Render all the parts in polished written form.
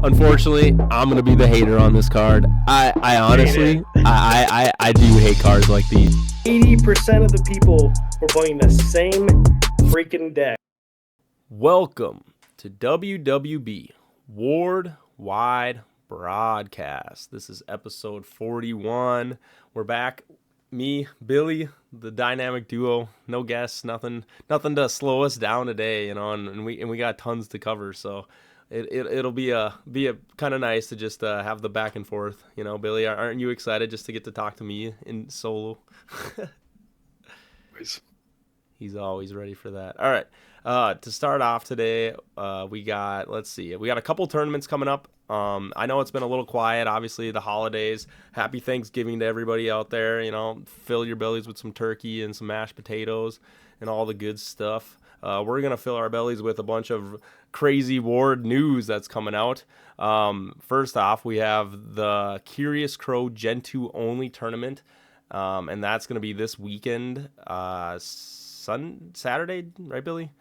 Unfortunately, I'm gonna be the hater on this card. I honestly, I do hate cards like these. 80% of the people were playing the same freaking deck. Welcome to WWB Ward Wide Broadcast. This is episode 41. We're back. Me, Billy, the dynamic duo. No guests, nothing to slow us down today, and we got tons to cover. So it'll be a kind of nice to just have the back and forth. Billy, aren't you excited just to get to talk to me in solo? He's always ready for that. All right. To start off today, we got a couple tournaments coming up. I know it's been a little quiet, obviously the holidays. Happy Thanksgiving to everybody out there. Fill your bellies with some turkey and some mashed potatoes and all the good stuff. We're going to fill our bellies with a bunch of crazy Ward news that's coming out. First off, we have the Curious Crow Gen 2 only tournament, and that's going to be this weekend, Saturday, right, Billy?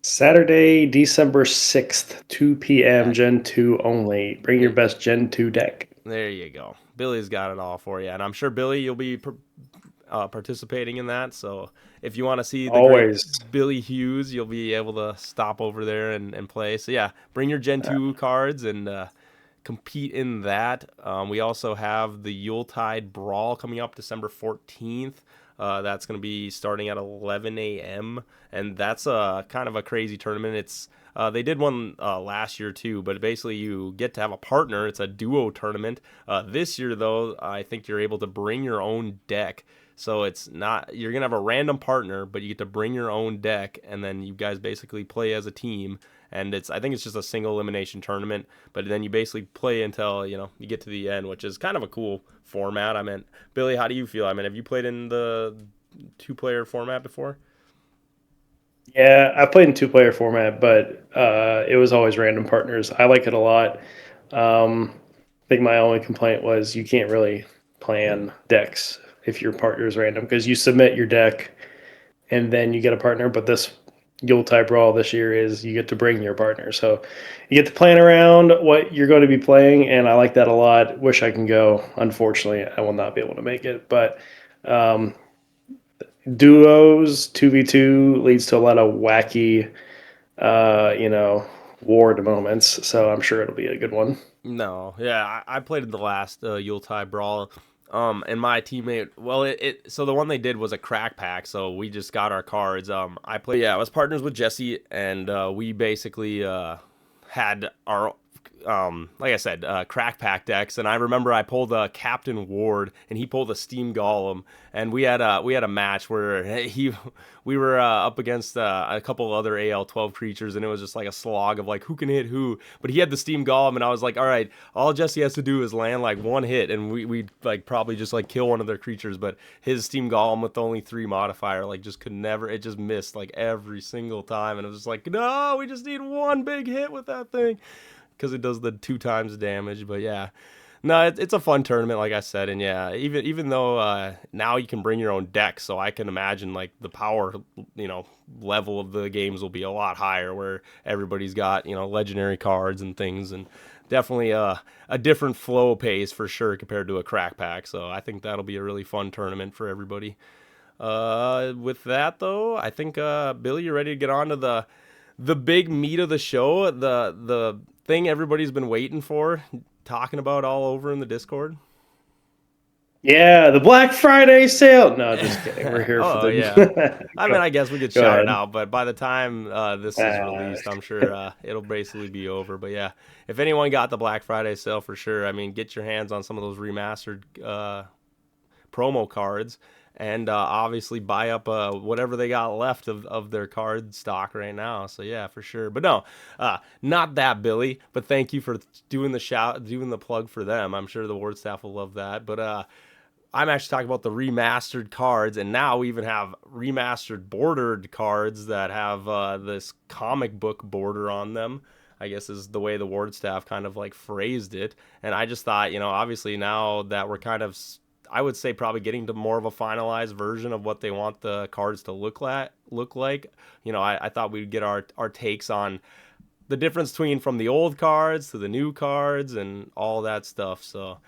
Saturday, December 6th, 2 p.m. Gen 2 only. Bring your best Gen 2 deck. There you go. Billy's got it all for you. And I'm sure, Billy, you'll be participating in that. So if you want to see the great Billy Hughes, you'll be able to stop over there and play. So, yeah, bring your Gen 2 cards and compete in that. We also have the Yuletide Brawl coming up December 14th. That's going to be starting at 11 a.m. and that's kind of a crazy tournament. It's they did one last year too, but basically you get to have a partner. It's a duo tournament. This year though, I think you're able to bring your own deck. So it's not, you're going to have a random partner, but you get to bring your own deck, and then you guys basically play as a team. And I think it's just a single elimination tournament, but then you basically play until, you get to the end, which is kind of a cool format. I mean, Billy, how do you feel? I mean, have you played in the 2-player format before? Yeah, I played in 2-player format, but it was always random partners. I like it a lot. I think my only complaint was you can't really plan decks if your partner is random, because you submit your deck and then you get a partner. But this Yuletide Brawl this year is you get to bring your partner. So you get to plan around what you're going to be playing, and I like that a lot. Wish I can go. Unfortunately, I will not be able to make it. But duos, 2v2 leads to a lot of wacky, Ward moments. So I'm sure it'll be a good one. No, yeah, I played in the last Yuletide Brawl. And my teammate, well, so the one they did was a crack pack, so we just got our cards. I was partners with Jesse, and we basically had our, like I said, crack pack decks. And I remember I pulled a Captain Ward, and he pulled a Steam Golem, and we had a match where we were up against a couple other AL12 creatures, and it was just like a slog of like who can hit who. But he had the Steam Golem, and I was like, all right, all Jesse has to do is land like one hit, and we like probably just like kill one of their creatures. But his Steam Golem with only 3 modifier like just could never. It just missed like every single time, and it was just like, no, we just need one big hit with that thing, because it does the 2 times damage. But yeah, no, it's a fun tournament, like I said. And yeah, even though now you can bring your own deck, so I can imagine like the power, level of the games will be a lot higher, where everybody's got, legendary cards and things, and definitely a different flow pace for sure compared to a crack pack. So I think that'll be a really fun tournament for everybody. With that though, I think Billy, you're ready to get on to the big meat of the show, the thing everybody's been waiting for, talking about all over in the Discord. Yeah, the Black Friday sale. No, just kidding. We're here for the. Yeah. I mean, I guess we could shout it out, but by the time this is released, I'm sure it'll basically be over. But yeah, if anyone got the Black Friday sale, for sure, I mean, get your hands on some of those remastered promo cards. And obviously buy up whatever they got left of their card stock right now. So yeah, for sure. But no, not that, Billy. But thank you for doing the plug for them. I'm sure the Ward staff will love that. But I'm actually talking about the remastered cards, and now we even have remastered bordered cards that have this comic book border on them, I guess is the way the Ward staff kind of like phrased it. And I just thought, obviously now that we're kind of, I would say, probably getting to more of a finalized version of what they want the cards to look like. I thought we'd get our takes on the difference between from the old cards to the new cards and all that stuff. So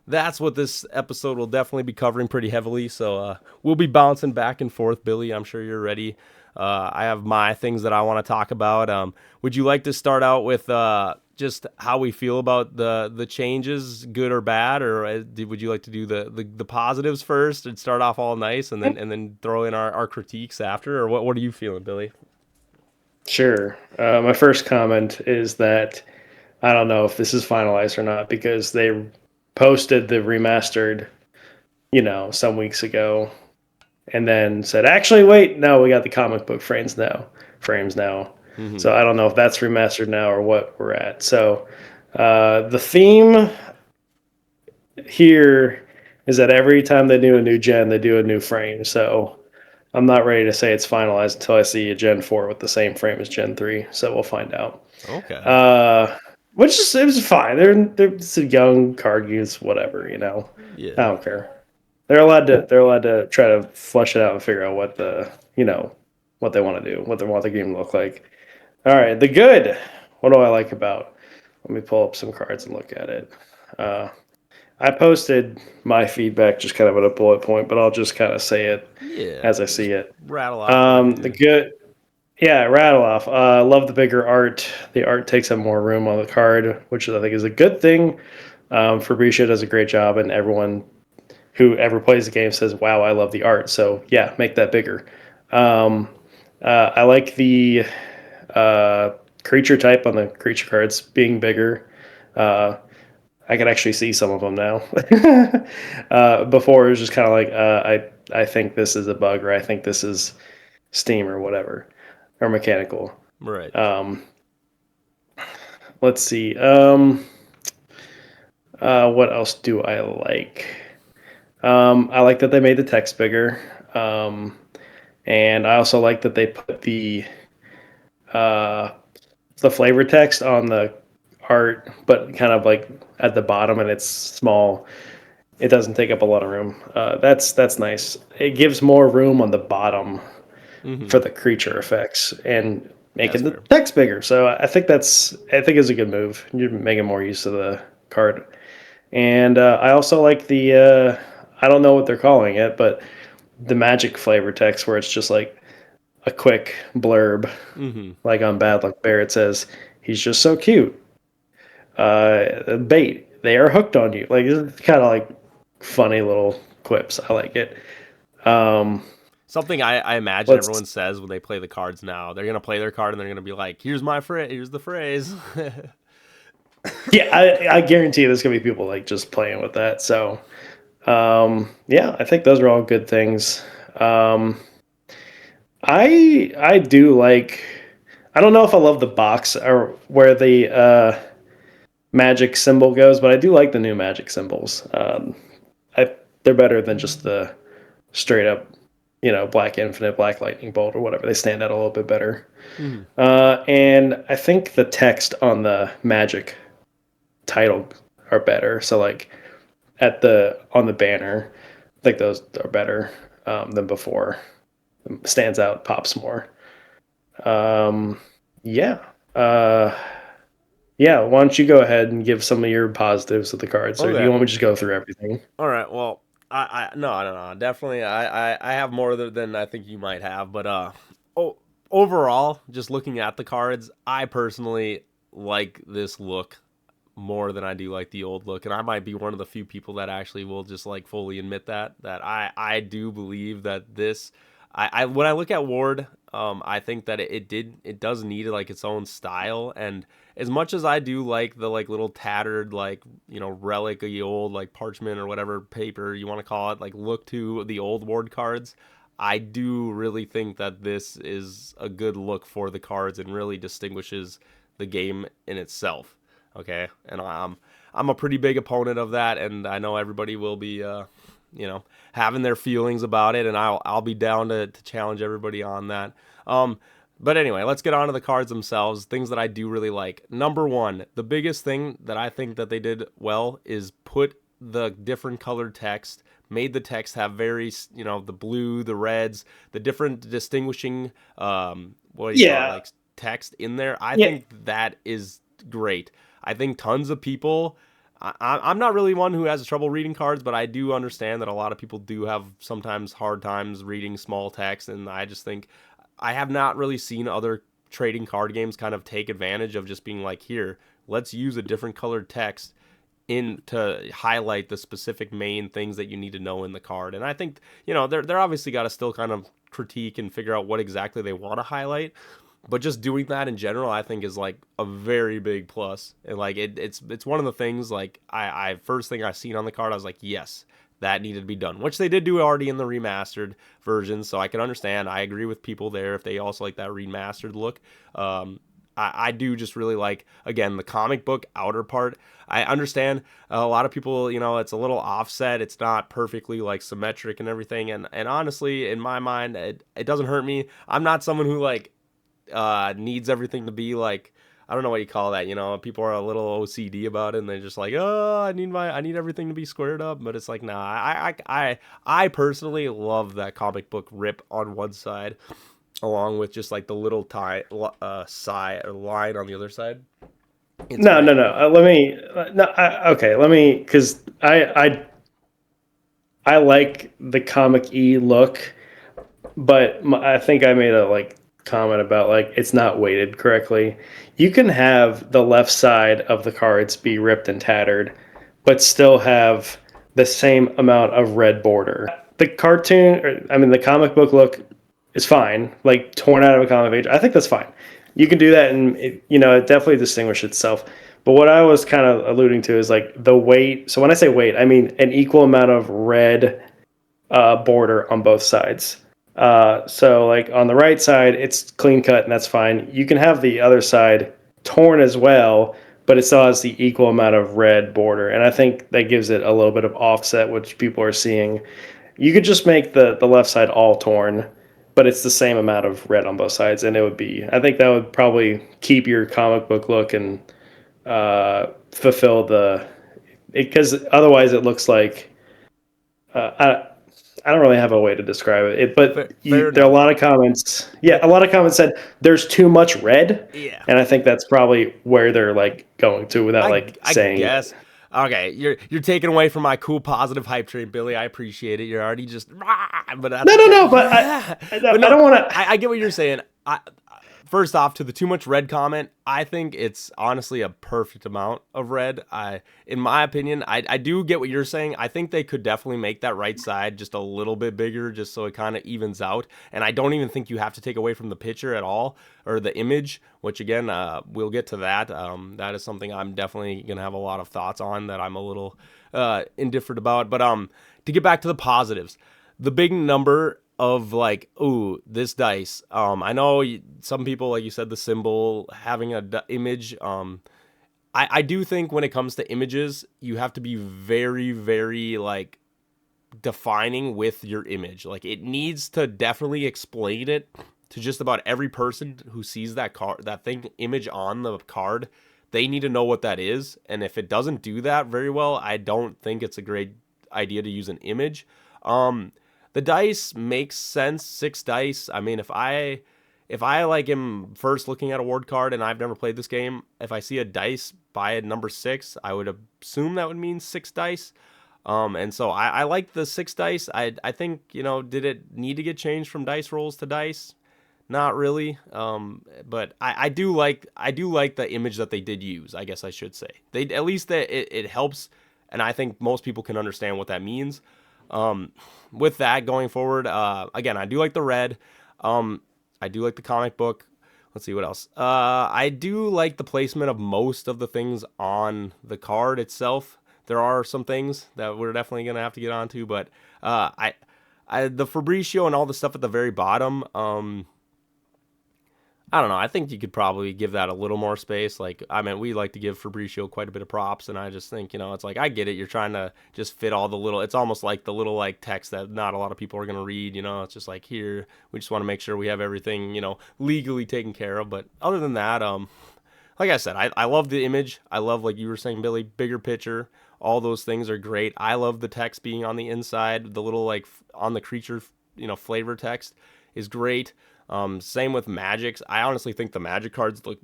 that's what this episode will definitely be covering pretty heavily. So we'll be bouncing back and forth, Billy. I'm sure you're ready. I have my things that I want to talk about. Would you like to start out with just how we feel about the changes, good or bad, or would you like to do the positives first and start off all nice, and then throw in our critiques after, or what are you feeling, Billy? Sure. My first comment is that I don't know if this is finalized or not because they posted the remastered, some weeks ago, and then said, "Actually, wait, no, we got the comic book frames now." Frames now. Mm-hmm. So I don't know if that's remastered now or what we're at. So the theme here is that every time they do a new gen, they do a new frame. So I'm not ready to say it's finalized until I see a Gen 4 with the same frame as Gen 3. So we'll find out. Okay. Which is it was fine. They're it's a young card use, whatever, I Yeah. don't care. They're allowed to try to flesh it out and figure out what they want to do, what they want the game to look like. All right, the good. What do I like about? Let me pull up some cards and look at it. Uh, I posted my feedback just kind of at a bullet point, but I'll just kind of say it Yeah. as I see Just it. rattle off what you The do. good, yeah, rattle off. Love the bigger art. The art takes up more room on the card, which I think is a good thing. Fabricio does a great job, and everyone who ever plays the game says, "Wow, I love the art." So yeah, make that bigger. Um, I like the uh, creature type on the creature cards being bigger. Uh, I can actually see some of them now. Before it was just kind of like I think this is a bug, or I think this is Steam or whatever, or mechanical. Right. Um, let's see. What else do I like? I like that they made the text bigger, and I also like that they put uh, the flavor text on the art, but kind of like at the bottom, and it's small. It doesn't take up a lot of room. That's nice. It gives more room on the bottom Mm-hmm. for the creature effects and Yeah, that's making the fair. text bigger. So I think it's a good move. You're making more use of the card. And I also like I don't know what they're calling it, but the magic flavor text where it's just like a quick blurb, Mm-hmm. like on Bad Luck Bear, it says, "He's just so cute. Bait. They are hooked on you." Like, it's kind of like funny little quips. I like it. Um, Something I imagine let's everyone says when they play the cards now. They're gonna play their card and they're gonna be like, "Here's my phrase. Here's the phrase." Yeah, I guarantee there's gonna be people like just playing with that. So yeah, I think those are all good things. Um, I do like. I don't know if I love the box or where the magic symbol goes, but I do like the new magic symbols. They're better than just the straight up, black infinite, black lightning bolt, or whatever. They stand out a little bit better. Hmm. And I think the text on the magic title are better. So like on the banner, I think those are better than before. Stands out, pops more. Um, yeah. Uh, yeah. Why don't you go ahead and give some of your positives of the cards, or do you Okay. want me to just go through everything? All right. Well, no. Definitely, I have more than I think you might have, but oh, overall, just looking at the cards, I personally like this look more than I do like the old look, and I might be one of the few people that actually will just like fully admit that I do believe that this. I when I look at Ward, I think that it does need like its own style, and as much as I do like the like little tattered like relic old like parchment or whatever paper you want to call it like look to the old Ward cards, I do really think that this is a good look for the cards and really distinguishes the game in itself. Okay, and I'm a pretty big opponent of that, and I know everybody will be having their feelings about it, and I'll be down to challenge everybody on that. Um, but anyway, let's get on to the cards themselves. Things that I do really like. Number one, the biggest thing that I think that they did well is put the different colored text, made the text have very, the blue, the reds, the different distinguishing, what do you call it, Yeah. like text in there, I Yeah. think that is great. I think tons of people. I'm not really one who has trouble reading cards, but I do understand that a lot of people do have sometimes hard times reading small text, and I just think I have not really seen other trading card games kind of take advantage of just being like, here, let's use a different colored text in to highlight the specific main things that you need to know in the card. And I think, they're obviously got to still kind of critique and figure out what exactly they want to highlight. But just doing that in general, I think is like a very big plus. And like it's one of the things like I first thing I seen on the card, I was like, yes, that needed to be done, which they did do already in the remastered version. So I can understand. I agree with people there if they also like that remastered look. I do just really like, again, the comic book outer part. I understand a lot of people, it's a little offset. It's not perfectly like symmetric and everything. And honestly, in my mind, it doesn't hurt me. I'm not someone who like needs everything to be like, I don't know what you call that. People are a little OCD about it, and they're just like, oh, I need everything to be squared up. But it's like, nah, I personally love that comic book rip on one side, along with just like the little side or line on the other side. It's No, no, great. no. Let me. No, okay. Let me, because I like the comic e look, but I think I made a like comment about like it's not weighted correctly. You can have the left side of the cards be ripped and tattered, but still have the same amount of red border. The cartoon, I mean, the comic book look is fine, like torn out of a comic page. I think that's fine. You can do that, and it definitely distinguishes itself. But what I was kind of alluding to is like the weight. So when I say weight, I mean an equal amount of red border on both sides. So like on the right side, it's clean cut and that's fine. You can have the other side torn as well, but it still has the equal amount of red border. And I think that gives it a little bit of offset, which people are seeing. You could just make the left side all torn, but it's the same amount of red on both sides. And I think that would probably keep your comic book look and fulfill because otherwise it looks like, I don't really have a way to describe it, but Fair there are a enough. lot of comments. Yeah, a lot of comments said there's too much red, Yeah. and I think that's probably where they're like going to without I like I saying it. guess. Okay, you're taking away from my cool positive hype train, Billy. I appreciate it. You're already just, rah, but that's No, no, okay. no. But But I no, don't want to. I get what you're saying. First off, to the too much red comment, I think it's honestly a perfect amount of red. In my opinion, I do get what you're saying. I think they could definitely make that right side just a little bit bigger, just so it kind of evens out. And I don't even think you have to take away from the picture at all, or the image. Which again, we'll get to that. That is something I'm definitely gonna have a lot of thoughts on that I'm a little indifferent about. But to get back to the positives, the big number of like, ooh, this dice. I know some people, like you said, the symbol having a image. I do think when it comes to images, you have to be very, very like defining with your image. Like it needs to definitely explain it to just about every person who sees that card, that thing image on the card. They need to know what that is, and if it doesn't do that very well, I don't think it's a great idea to use an image. Um, the dice makes sense. Six dice. I mean, if I like am first looking at a ward card and I've never played this game, if I see a dice by a number six, I would assume that would mean six dice. And so I like the six dice. I think, did it need to get changed from dice rolls to dice? Not really. But I do like the image that they did use, I guess I should say. They at least that it helps, and I think most people can understand what that means. Um, with that going forward, again, I do like the red. I do like the comic book. Let's see what else. I do like the placement of most of the things on the card itself. There are some things that we're definitely gonna have to get onto, but the Fabricio and all the stuff at the very bottom. I don't know. I think you could probably give that a little more space. Like, I mean, we like to give Fabricio quite a bit of props, and I just think, it's like I get it. You're trying to just fit all the little. It's almost like the little like text that not a lot of people are gonna read. It's just like here we just want to make sure we have everything legally taken care of. But other than that, like I said, I love the image. I love, like you were saying, Billy, bigger picture. All those things are great. I love the text being on the inside. The little like on the creature, flavor text is great. Same with Magics. I honestly think the Magic cards look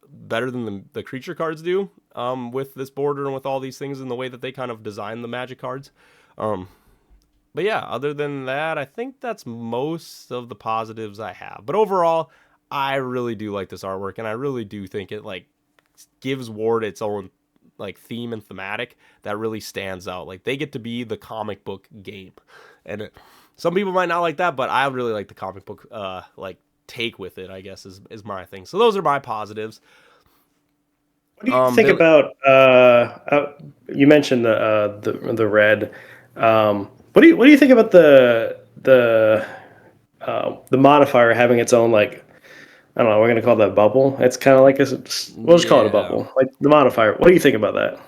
better than the creature cards do, with this border and with all these things and the way that they kind of design the Magic cards. Um, but yeah, other than that, I think that's most of the positives I have. But overall, I really do like this artwork, and I really do think it like gives Ward its own like theme and thematic that really stands out. Like they get to be the comic book game, and some people might not like that, but I really like the comic book like take with it. I guess is my thing. So those are my positives. What do you think Bill, about? You mentioned the red. What do you think about the modifier having its own, like, I don't know, we're gonna call that bubble. It's kind of like we'll just call it a yeah. bubble, like the modifier. What do you think about that?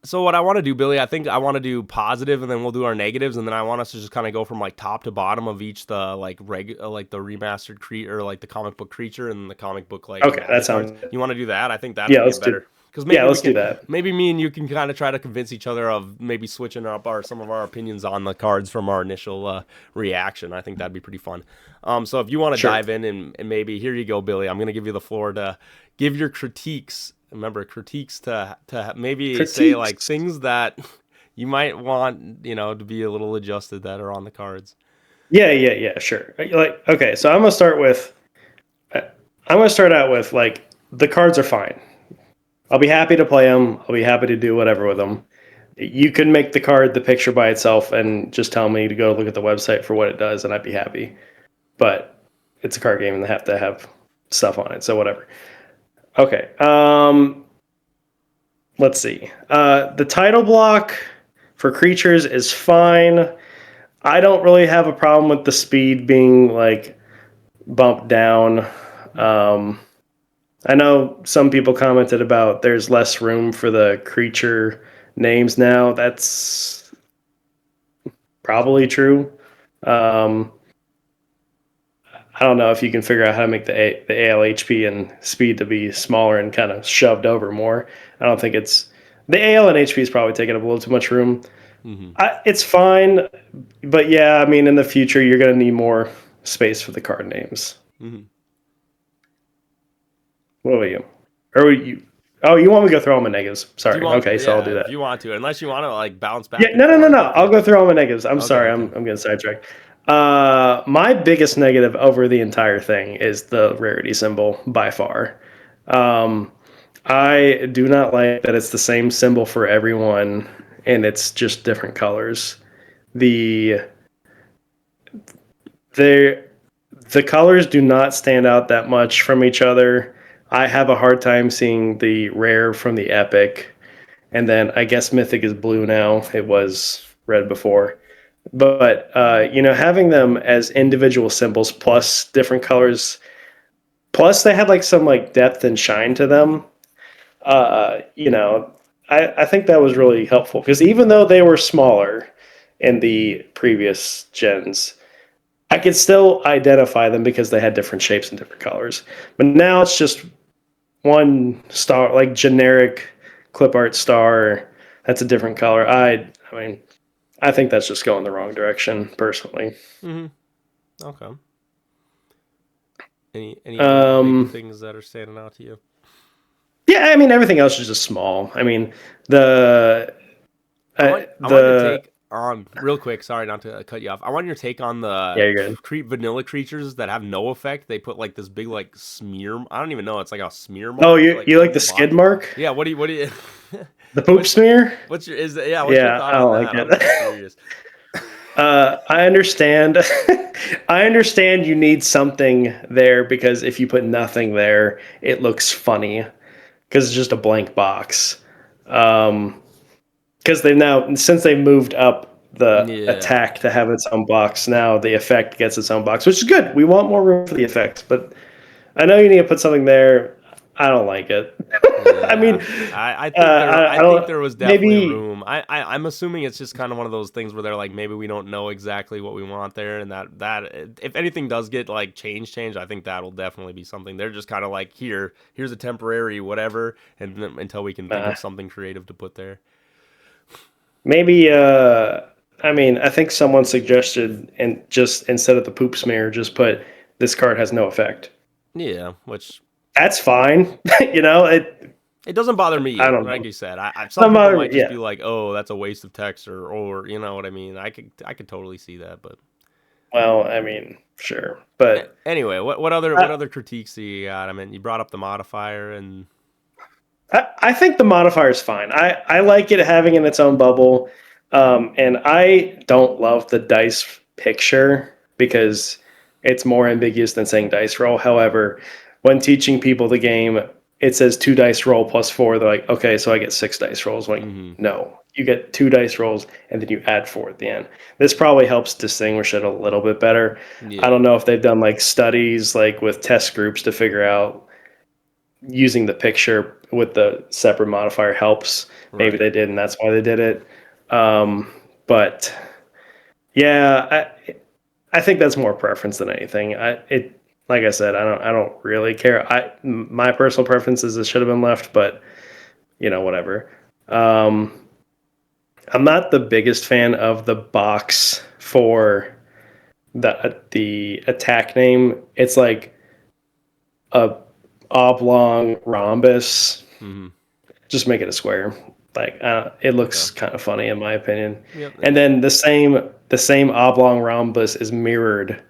So what I want to do, Billy, I think I want to do positive, and then we'll do our negatives, and then I want us to just kind of go from like top to bottom of each the like like the remastered creature, or like the comic book creature and the comic book like Okay, that magic cards. sounds good. You want to do that? I think that'd Yeah, be a let's do. better, because Yeah, maybe we let's do can, that. maybe me and you can kind of try to convince each other of maybe switching up our some of our opinions on the cards from our initial reaction. I think that'd be pretty fun. So if you want to Sure. dive in, and maybe here you go, Billy. I'm gonna give you the floor to give your critiques. Remember, critiques to maybe say like Critiques. things that you might want, to be a little adjusted that are on the cards. Yeah, yeah, yeah. Sure. Like, okay, so I'm gonna start out with like the cards are fine. I'll be happy to play them. I'll be happy to do whatever with them. You can make the card the picture by itself and just tell me to go look at the website for what it does, and I'd be happy. But it's a card game, and they have to have stuff on it, so whatever. Okay. Let's see. The title block for creatures is fine. I don't really have a problem with the speed being like bumped down. Um, I know some people commented about there's less room for the creature names now. That's probably true. Um, I don't know if you can figure out how to make the ALHP and speed to be smaller and kind of shoved over more. I don't think it's the AL and HP is probably taking up a little too much room. Mm-hmm. It's fine, but yeah, I mean, in the future, you're going to need more space for the card names. Mm-hmm. What about you? Or you? Oh, you want me to go through all my negatives? If you Sorry. want, Okay, so I'll do yeah, if that. you want to, unless you want to like bounce Yeah, back and no, no, no, forth, no. up to I'll you. go through all my negatives. I'm Okay, sorry. okay. I'm getting sidetracked. My biggest negative over the entire thing is the rarity symbol by far. Um, I do not like that it's the same symbol for everyone and it's just different colors. The the the colors do not stand out that much from each other. I have a hard time seeing the rare from the epic, and then I guess mythic is blue now. It was red before, but having them as individual symbols plus different colors, plus they had like some like depth and shine to them. I think that was really helpful because even though they were smaller in the previous gens, I could still identify them because they had different shapes and different colors. But now it's just one star, like generic clip art star. That's a different color. I mean, I think that's just going the wrong direction, personally. Mm-hmm. Okay. Any other big Um, things that are standing out to you? yeah, I mean, everything else is just small. I mean, the I want your the take on real quick. Sorry, not to cut you off. I want your take on yeah, the you're good. vanilla creatures that have no effect. They put like this big like smear. I don't even know. It's like a smear Oh, mark you like like the in the skid bottom. mark, Yeah. What do you? the poop what's smear? what's your is yeah? What's your Yeah, thought I on don't like that? I'm it. curious. I understand. I understand you need something there because if you put nothing there, it looks funny because it's just a blank box. Because they've now, since they moved up the Yeah. attack to have its own box, now the effect gets its own box, which is good. We want more room for the effects, but I know you need to put something there. I don't like it. I mean, Yeah, I think I think don't. there was definitely Maybe room. I'm assuming it's just kind of one of those things where they're like maybe we don't know exactly what we want there, and that if anything does get like changed, I think that'll definitely be something. They're just kind of like here's a temporary whatever, and then, until we can think of something creative to put there. maybe. I mean, I think someone suggested, and just instead of the poop smear, just put this card has no effect. Yeah, which That's fine. It. it doesn't bother me I either. don't Like know. you said, some Some people other, might just yeah. be like, "Oh, that's a waste of text," or you know what I mean. I could totally see that, but Well, I mean, sure, but anyway, what I, other critiques do you got? I mean, you brought up the modifier, and I think the modifier is fine. I like it having in its own bubble, and I don't love the dice picture because it's more ambiguous than saying dice roll. However, when teaching people the game, it says two dice roll plus four. They're like, okay, so I get six dice rolls. I'm like, mm-hmm. no, you get two dice rolls and then you add four at the end. This probably helps distinguish it a little bit better. I Yeah, don't know if they've done like studies like with test groups to figure out using the picture with the separate modifier helps. Maybe right. they did, and that's why they did it. But yeah, I think that's more preference than anything. Like I said, I don't really care. My personal preference is it should have been left, but whatever. Um, I'm not the biggest fan of the box for the attack name. It's like a oblong rhombus. Mm-hmm. Just make it a square. Like it Okay. looks kind of funny in my opinion. Yep. And then the same oblong rhombus is mirrored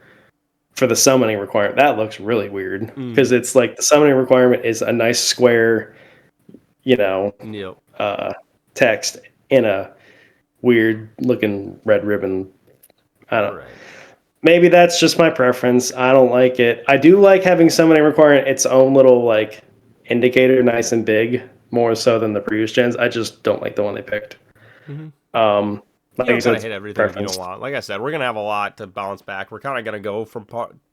for the summoning requirement. That looks really weird Mm-hmm. because it's like the summoning requirement is a nice square, you know, Yep. uh, text in a weird looking red ribbon. I don't. Right. Maybe that's just my preference. I don't like it. I do like having summoning requirement its own little like indicator, nice and big, more so than the previous gens. I just don't like the one they picked. Mm-hmm. Like You I don't said, gotta it's hit everything if you don't preference. want. Like I said, we're gonna have a lot to bounce back. We're kind of gonna go from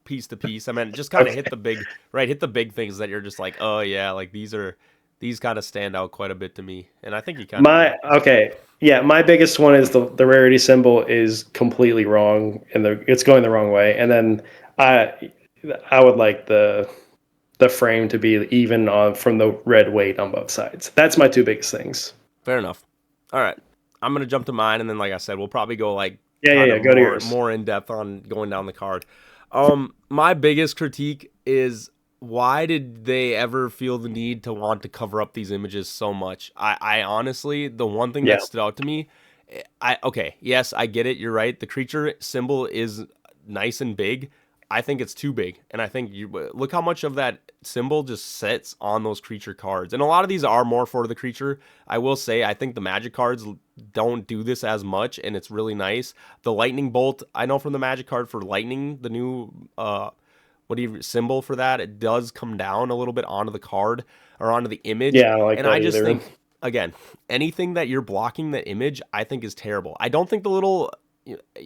piece to piece. I mean, just kind of hit Okay. the big right, hit the big things that you're just like, oh yeah, like these kind of stand out quite a bit to me, and I think you kind of did. My okay, yeah, my biggest one is the rarity symbol is completely wrong and it's going the wrong way. And then I I would like the frame to be even on from the red weight on both sides. That's my two biggest things. Fair enough. All right, I'm gonna jump to mine, and then like I said, we'll probably go like Yeah, yeah, kind yeah. of Go to more yours. more in depth on going down the card. My biggest critique is why did they ever feel the need to want to cover up these images so much? I honestly, the one thing Yeah, that stood out to me, okay, yes, I get it. You're right. The creature symbol is nice and big. I think it's too big, and I think you look how much of that symbol just sits on those creature cards, and a lot of these are more for the creature. I will say, I think the magic cards don't do this as much, and it's really nice. The lightning bolt, I know from the magic card for lightning, the new what do you symbol for that? It does come down a little bit onto the card or onto the image, yeah, I don't like and that I just either. think again, anything that you're blocking the image, I think is terrible. I don't think the little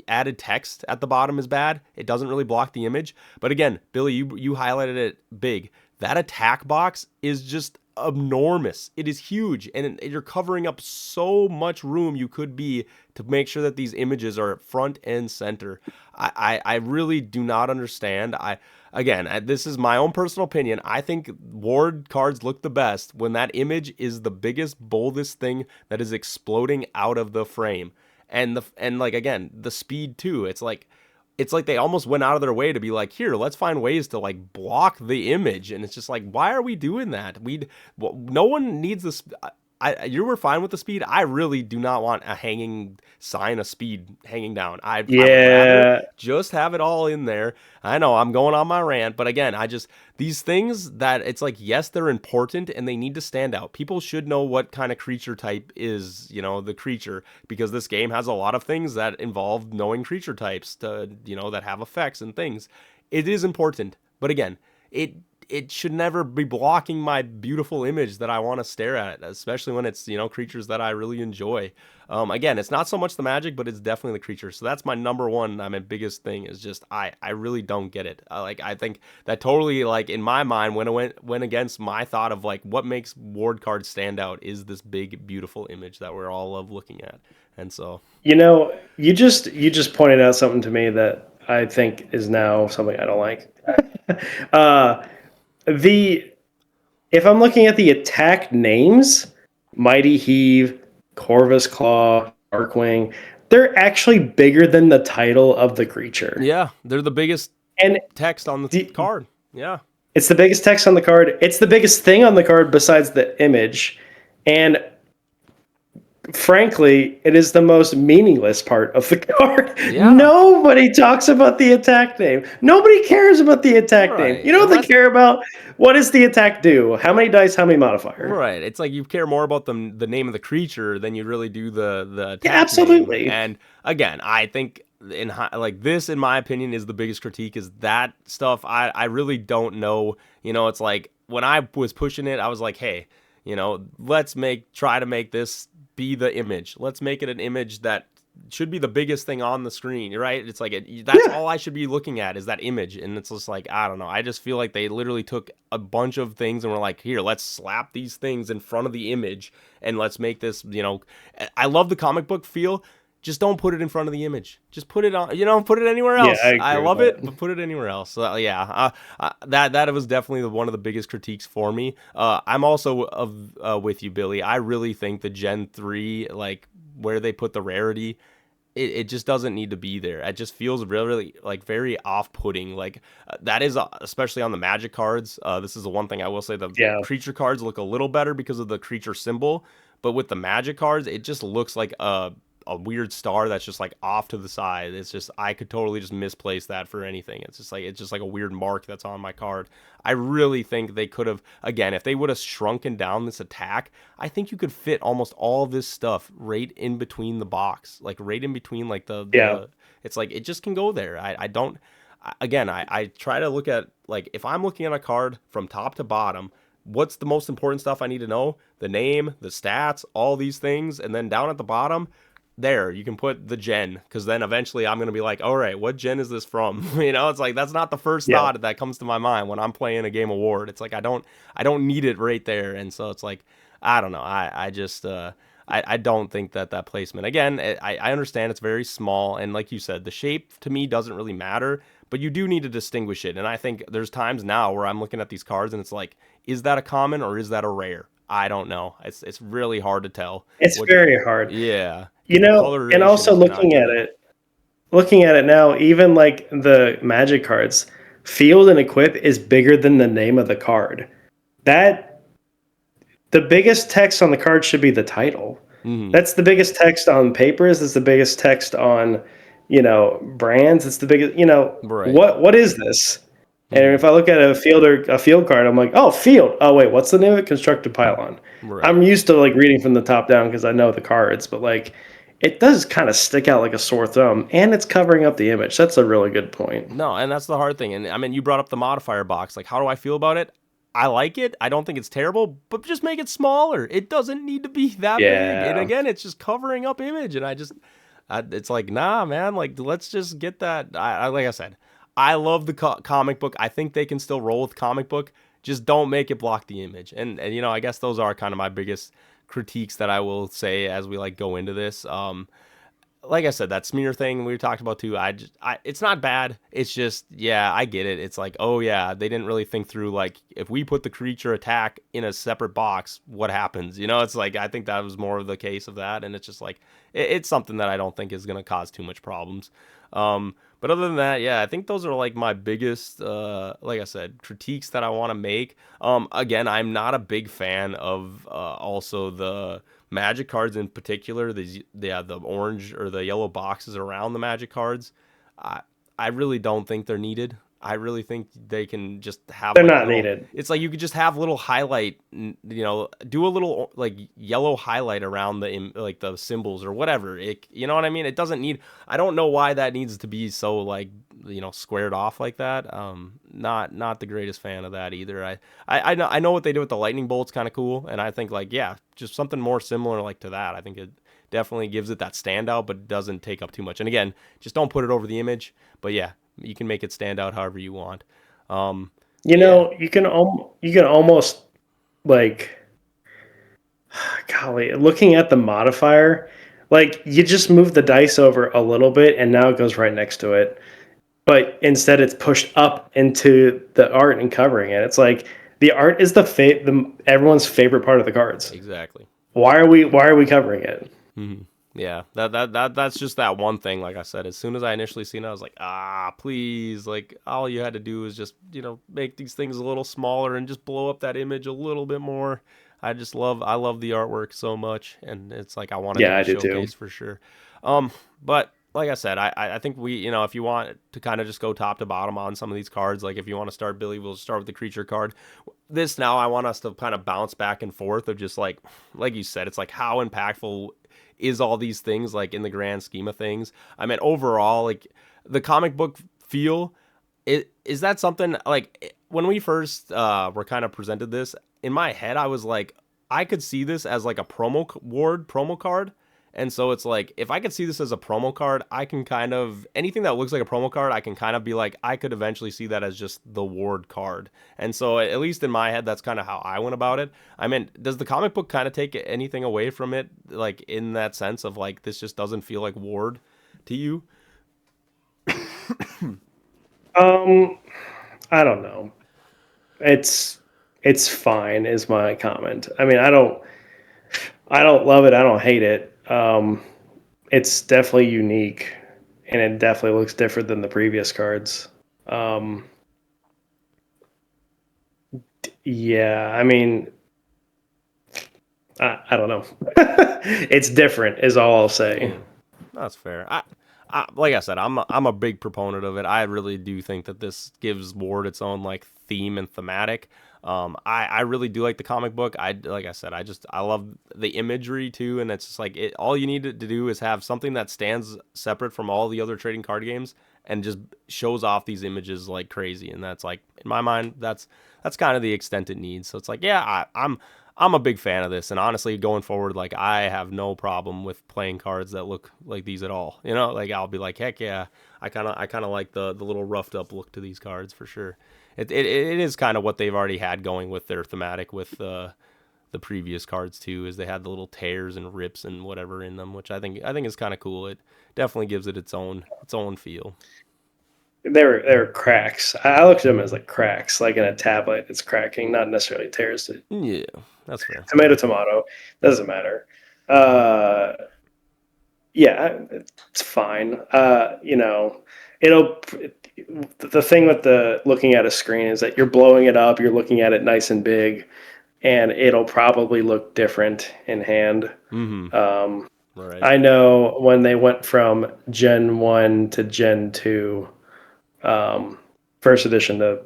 added text at the bottom is bad. It doesn't really block the image. But again, Billy, you highlighted it big. That attack box is just enormous. It is huge, and you're covering up so much room you could be to make sure that these images are front and center. I really do not understand. This is my own personal opinion. I think ward cards look the best when that image is the biggest, boldest thing that is exploding out of the frame. And like again, the speed too. It's like they almost went out of their way to be like, here, let's find ways to like block the image, and it's just like, why are we doing that? No one needs this. You were fine with the speed. I really do not want a hanging sign of speed hanging down. I would rather Yeah, just have it all in there. I know I'm going on my rant, but again, these things that it's like, yes, they're important and they need to stand out. People should know what kind of creature type is, the creature, because this game has a lot of things that involve knowing creature types that have effects and things. It is important, but again, it should never be blocking my beautiful image that I want to stare at, especially when it's creatures that I really enjoy. Again, it's not so much the magic, but it's definitely the creature. So that's my number one. Biggest thing is just I really don't get it. I think that totally like in my mind went against my thought of like what makes ward cards stand out is this big beautiful image that we're all love looking at, and so you just pointed out something to me that I think is now something I don't like. uh, the if I'm looking at the attack names, Mighty Heave, Corvus Claw, Darkwing, they're actually bigger than the title of the creature. yeah, they're the biggest And text on the the, card. Yeah. it's the biggest text on the card. It's the biggest thing on the card besides the image. And frankly, it is the most meaningless part of the card. Yeah. Nobody talks about the attack name. Nobody cares about the attack name. Right. You know what they Unless care about? What does the attack do? How many dice, how many modifier? right. It's like you care more about the name of the creature than you really do the Yeah, attack name. absolutely. And again, I think like this, in my opinion, is the biggest critique. Is that stuff? I really don't know. It's like when I was pushing it, I was like, hey, let's try to make this be the image. Let's make it an image that should be the biggest thing on the screen, right? It's like that's Yeah. all I should be looking at is that image, and it's just like I don't know. I just feel like they literally took a bunch of things and were like, here, let's slap these things in front of the image, and let's make this. I love the comic book feel. Just don't put it in front of the image. Just put it on. Put it anywhere Yeah, I else. I agree with love it, that. but put it anywhere else. So, yeah, that was definitely one of the biggest critiques for me. I'm also with you, Billy. I really think the Gen 3, like where they put the rarity, it just doesn't need to be there. It just feels really like very off-putting. Like that is especially on the Magic cards. This is the one thing I will say: the Yeah. creature cards look a little better because of the creature symbol, but with the Magic cards, it just looks like a weird star that's just like off to the side. It's just I could totally just misplace that for anything. It's just like a weird mark that's on my card. I really think they could have, again, if they would have shrunken down this attack, I think you could fit almost all this stuff right in between the box, like right in between like Yeah. the it's like it just can go there. I don't again, I try to look at like if I'm looking at a card from top to bottom, what's the most important stuff I need to know? The name, the stats, all these things, and then down at the bottom, there you can put the gen, because then eventually I'm gonna be like, all right, what gen is this from? It's like that's not the first Yeah. thought that comes to my mind when I'm playing a game of War. It's like I don't need it right there, and so it's like I don't know. I just I don't think that placement, again, I understand it's very small, and like you said, the shape to me doesn't really matter, but you do need to distinguish it. And I think there's times now where I'm looking at these cards and it's like, is that a common or is that a rare? I don't know. It's really hard to tell. It's What very hard. Yeah, because the And coloration also is not good. looking at it now, even like the Magic cards, field and equip is bigger than the name of the card. That the biggest text on the card should be the title. Hmm. That's the biggest text on papers. It's the biggest text on, brands. It's the biggest. Right. What is this? And Hmm. if I look at a field card, I'm like, oh, field. Oh wait, what's the name of it? Constructed pylon. Right. I'm used to like reading from the top down because I know the cards, but like, it does kind of stick out like a sore thumb, and it's covering up the image. That's a really good point. No, and that's the hard thing. And I mean, you brought up the modifier box. Like, how do I feel about it? I like it. I don't think it's terrible, but just make it smaller. It doesn't need to be that big. And Yeah, again, it's just covering up image. And it's like, nah, man. Like, let's just get that. Like I said, I love the comic book. I think they can still roll with comic book. Just don't make it block the image. And I guess those are kind of my biggest critiques that I will say as we like go into this. Like I said, that smear thing we talked about too. It's not bad. It's just, yeah, I get it. It's like, oh yeah, they didn't really think through like if we put the creature attack in a separate box, what happens? It's like I think that was more of the case of that, and it's just like it's something that I don't think is gonna cause too much problems. But other than that, yeah, I think those are like my biggest, like I said, critiques that I want to make. Again, I'm not a big fan of also the Magic cards in particular. The orange or the yellow boxes around the Magic cards. I I really don't think they're needed. I really think they can just have they're like not little. needed. It's like you could just have little highlight, do a little like yellow highlight around like the symbols or whatever. You know what I mean? It doesn't need. I don't know why that needs to be so like squared off like that. Not the greatest fan of that either. I know what they did with the lightning bolt's kind of cool, and I think like yeah, just something more similar like to that. I think it definitely gives it that standout, but doesn't take up too much. And again, just don't put it over the image. But yeah, you can make it stand out however you want. Um, yeah, You can almost like, golly, looking at the modifier, like you just move the dice over a little bit, and now it goes right next to it. But instead, it's pushed up into the art and covering it. It's like the art is the everyone's favorite part of the cards. exactly. Why are we covering it? Hmm. Yeah, that's just that one thing. Like I said, as soon as I initially seen it, I was like, ah, please, like all you had to do is just make these things a little smaller and just blow up that image a little bit more. I love the artwork so much, and it's like I want it to Yeah, be I do too. showcased for sure. But like I said, I think we if you want to kind of just go top to bottom on some of these cards, like if you want to start Billy, we'll start with the creature card. This now I want us to kind of bounce back and forth of just like you said, it's like how impactful is all these things like in the grand scheme of things. I mean, overall, like the comic book feel, is that something like when we first were kind of presented this in my head, I was like, I could see this as like a promo card. And so it's like, if I could see this as a promo card, I can kind of anything that looks like a promo card, I can kind of be like, I could eventually see that as just the Ward card. And so, at least in my head, that's kind of how I went about it. I mean, does the comic book kind of take anything away from it, like in that sense of like, this just doesn't feel like Ward to you? Um, I don't know. It's it's fine is my comment. I mean, I don't love it. I don't hate it. It's definitely unique, and it definitely looks different than the previous cards. Um, yeah, I mean, I don't know. It's different, is all I'll say. Yeah, that's fair. Like I said, I'm a big proponent of it. I really do think that this gives Ward its own like theme and thematic. I really do like the comic book. Like I said, I love the imagery too, and it's just like all you need to do is have something that stands separate from all the other trading card games and just shows off these images like crazy. And that's like in my mind, that's kind of the extent it needs. So it's like, yeah, I'm a big fan of this, and honestly, going forward, like I have no problem with playing cards that look like these at all. Like I'll be like, heck yeah, I kind of like the little roughed up look to these cards for sure. It is kind of what they've already had going with their thematic with the previous cards too, is they had the little tears and rips and whatever in them, which I think is kind of cool. It definitely gives it its own feel. They were cracks. I looked at them as like cracks, like in a tablet. It's cracking, not necessarily tears. Yeah, that's fair. Tomato, tomato, doesn't matter. Uh, yeah, it's fine. It'll. The thing with the looking at a screen is that you're blowing it up. You're looking at it nice and big, and it'll probably look different in hand. Mm-hmm. Um, Right. I know when they went from Gen 1 to Gen 2, um, first edition to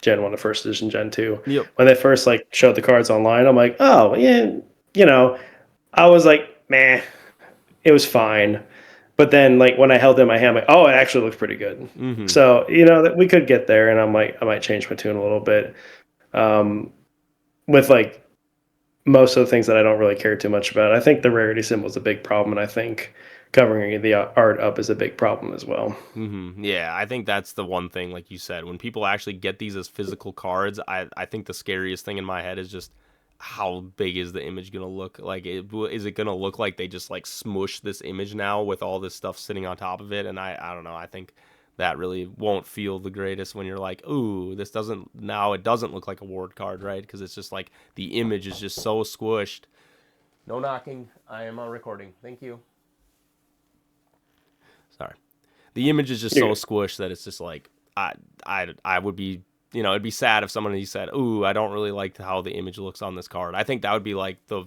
Gen 1 to first edition Gen 2, Yep. when they first like showed the cards online, I'm like, oh, yeah, you know, I was like, meh, it was fine. But then like when I held it in my hand, I'm like, oh, it actually looks pretty good. Mm-hmm. So, that we could get there, and I might change my tune a little bit. Um, with like most of the things that I don't really care too much about. I think the rarity symbol is a big problem, and I think covering the art up is a big problem as well. Yeah, I think that's the one thing, like you said, when people actually get these as physical cards, I think the scariest thing in my head is just how big is the image gonna look? Like, is it gonna look like they just like smush this image now with all this stuff sitting on top of it? And I don't know. I think that really won't feel the greatest when you're like, ooh, this doesn't now it doesn't look like a ward card, right? Because it's just like the image is just so squished. No knocking. I am on recording. Thank you. Sorry. The image is just so You're squished that it's just like I would be it'd be sad if somebody said, "Ooh, I don't really like how the image looks on this card." I think that would be like the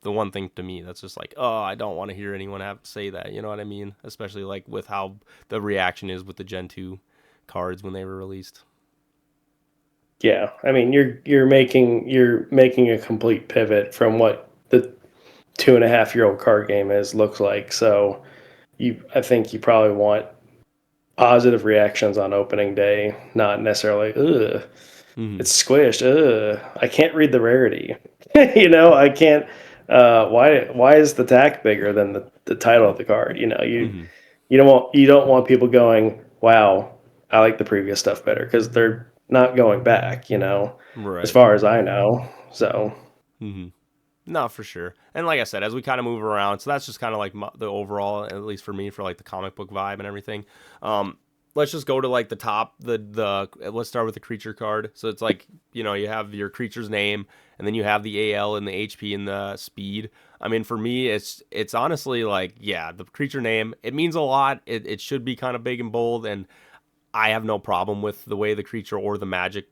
one thing to me that's just like, "Oh, I don't want to hear anyone have to say that." You know what I mean? Especially like with how the reaction is with the Gen 2 cards when they were released. Yeah, I mean, you're making a complete pivot from what the 2.5-year-old card game is looks like. So I think you probably want positive reactions on opening day, not necessarily, ugh, Mhm. it's squished. Ugh, I can't read the rarity. I can't. Why is the tack bigger than the title of the card? Mhm. You don't want people going, wow, I like the previous stuff better, because they're not going back. As Right. far as I know. So Mhm. No, for sure. And like I said, as we kind of move around, so that's just kind of like the overall, at least for me, for like the comic book vibe and everything. let's just go to like the top, the let's start with the creature card. So it's like, you have your creature's name, and then you have the AL and the HP and the speed. I mean, for me, it's honestly like, yeah, the creature name, it means a lot. It should be kind of big and bold, and I have no problem with the way the creature or the magic,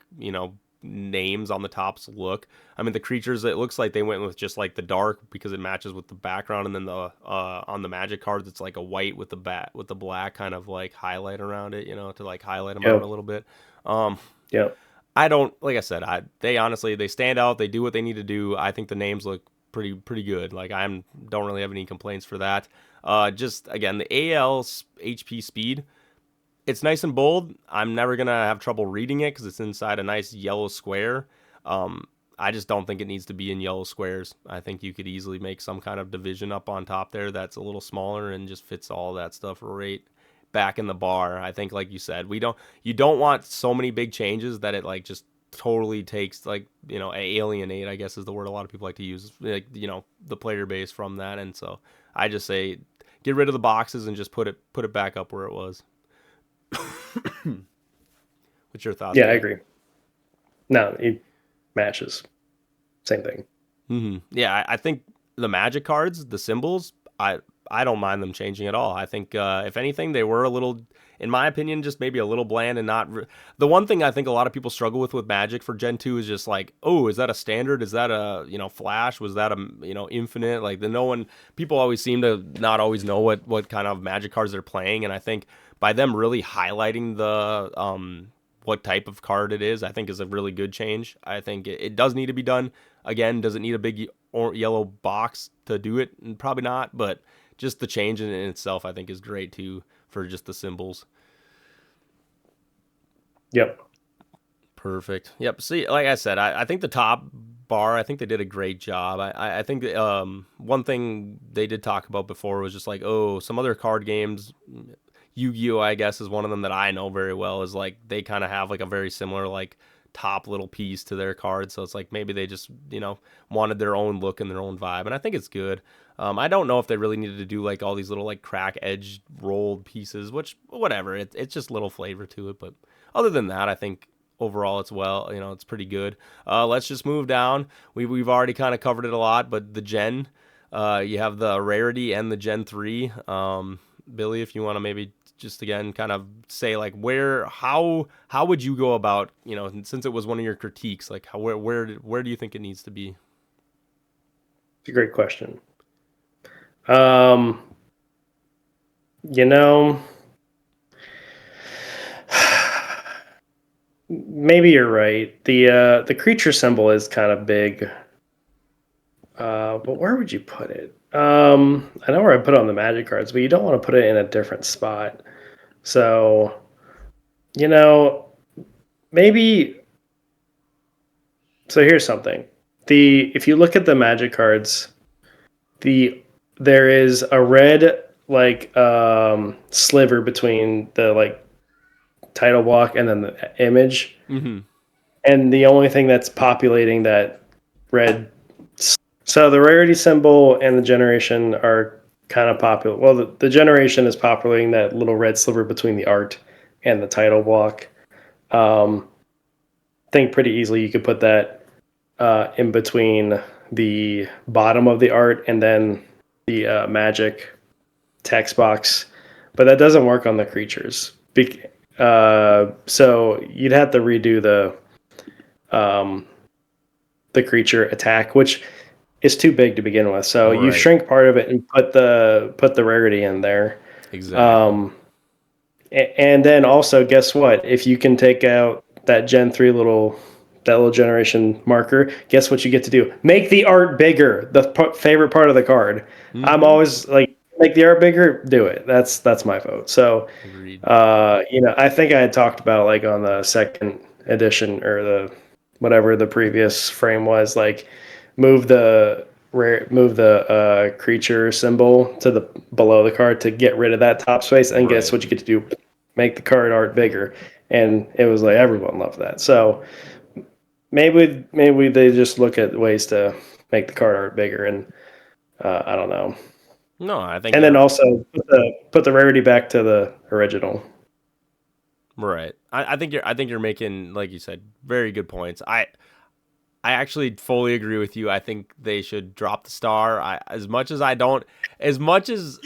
names on the tops look. I mean, the creatures, it looks like they went with just like the dark because it matches with the background, and then the on the magic cards, it's like a white with the black kind of like highlight around it, to like highlight them out a Yep. little bit. Um, Yep. I don't, like I said, they honestly, they stand out. They do what they need to do. I think the names look pretty good. Like, I'm don't really have any complaints for that. Just again, the AL HP speed, it's nice and bold. I'm never gonna have trouble reading it because it's inside a nice yellow square. Um, I just don't think it needs to be in yellow squares. I think you could easily make some kind of division up on top there that's a little smaller and just fits all that stuff right back in the bar. I think, like you said, you don't want so many big changes that it like just totally takes, like, alienate, I guess is the word a lot of people like to use, like, the player base from that. And so I just say get rid of the boxes and just put it back up where it was. What's your thoughts Yeah, I there? agree. No, it matches. Same thing. Yeah, I think the magic cards, the symbols, I don't mind them changing at all. I think, if anything, they were a little, in my opinion, just maybe a little bland and not. The one thing I think a lot of people struggle with Magic for Gen 2 is just like, oh, is that a standard? Is that a, flash? Was that a, infinite? Like, the no one, people always seem to not always know what kind of magic cards they're playing. And I think by them really highlighting the, what type of card it is, I think is a really good change. I think it does need to be done. Again, does it need a big or yellow box to do it? Probably not, but just the change in itself, I think, is great too for just the symbols. Yep. Perfect. Yep. See, like I said, I think the top bar, I think they did a great job. I think that, one thing they did talk about before was just like, oh, some other card games, Yu-Gi-Oh, I guess, is one of them that I know very well, is like they kind of have like a very similar like top little piece to their card. So it's like maybe they just, wanted their own look and their own vibe. And I think it's good. I don't know if they really needed to do like all these little like crack edge rolled pieces, which whatever. It's just little flavor to it. But other than that, I think overall it's, well, it's pretty good. Let's just move down. We've already kind of covered it a lot, but the Gen, you have the Rarity and the Gen 3. Billy, if you want to maybe just again kind of say like how would you go about, since it was one of your critiques, like where do you think it needs to be? It's a great question. Um, you know, maybe you're right. The creature symbol is kind of big. But where would you put it? I know where I put it on the magic cards, but you don't want to put it in a different spot. So, you know, maybe. So here's something. If you look at the magic cards, the there is a red like sliver between the like title block and then the image, Mm-hmm. and the only thing that's populating that red. So the rarity symbol and the generation are kind of popular. Well, the generation is populating that little red sliver between the art and the title block. I think pretty easily you could put that in between the bottom of the art and then the magic text box, but that doesn't work on the creatures. So you'd have to redo um, the creature attack, which is too big to begin with. So you Right. shrink part of it and put the rarity in there. Exactly. Um, and then also, guess what? If you can take out that little generation marker, guess what you get to do? Make the art bigger. The favorite part of the card. I'm Mm-hmm. always like, make the art bigger. Do it. That's my vote. So, Agreed. I think I had talked about like on the second edition or the whatever the previous frame was, like move the creature symbol to the below the card to get rid of that top space, and guess Right. what you get to do? Make the card art bigger, and it was like everyone loved that. So maybe they just look at ways to make the card art bigger, and I don't know. No, I think And then you're also put the rarity back to the original. Right. I think you're making, like you said, very good points. I actually fully agree with you. I think they should drop the star. As much as I don't, as much as,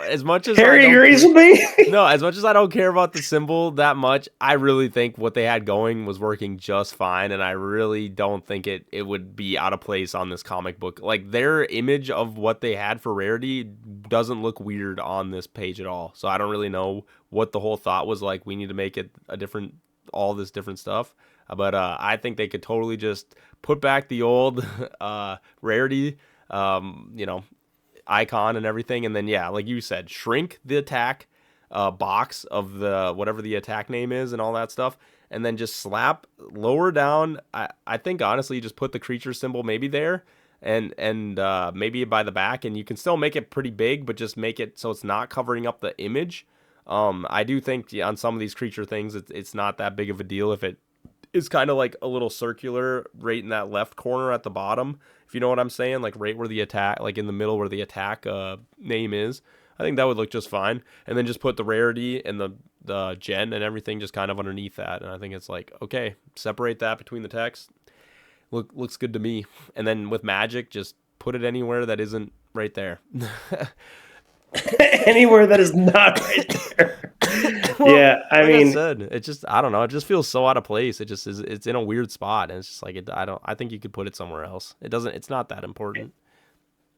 as much as I Harry don't agrees care. with me. No, as much as I don't care about the symbol that much, I really think what they had going was working just fine, and I really don't think it would be out of place on this comic book. Like their image of what they had for Rarity doesn't look weird on this page at all. So I don't really know what the whole thought was like. We need to make it a different, all this different stuff. But I think they could totally just put back the old Rarity, you know, icon and everything, and then yeah, like you said, shrink the attack box of the whatever the attack name is and all that stuff, and then just slap lower down. I think honestly, just put the creature symbol maybe there, and maybe by the back, and you can still make it pretty big, but just make it so it's not covering up the image. I do think on some of these creature things, it's not that big of a deal if it is kind of like a little circular right in that left corner at the bottom, if you know what I'm saying, like right where the attack, like in the middle where the attack name is. I think that would look just fine. And then just put the Rarity and the gen and everything just kind of underneath that. And I think it's like, okay, separate that between the text. Looks good to me. And then with magic, just put it anywhere that isn't right there. Anywhere that is not right there. Well, Yeah, I like I mean, said, it just, I don't know. It just feels so out of place. It just is. It's in a weird spot, and it's just like I don't. I think you could put it somewhere else. It doesn't. It's not that important.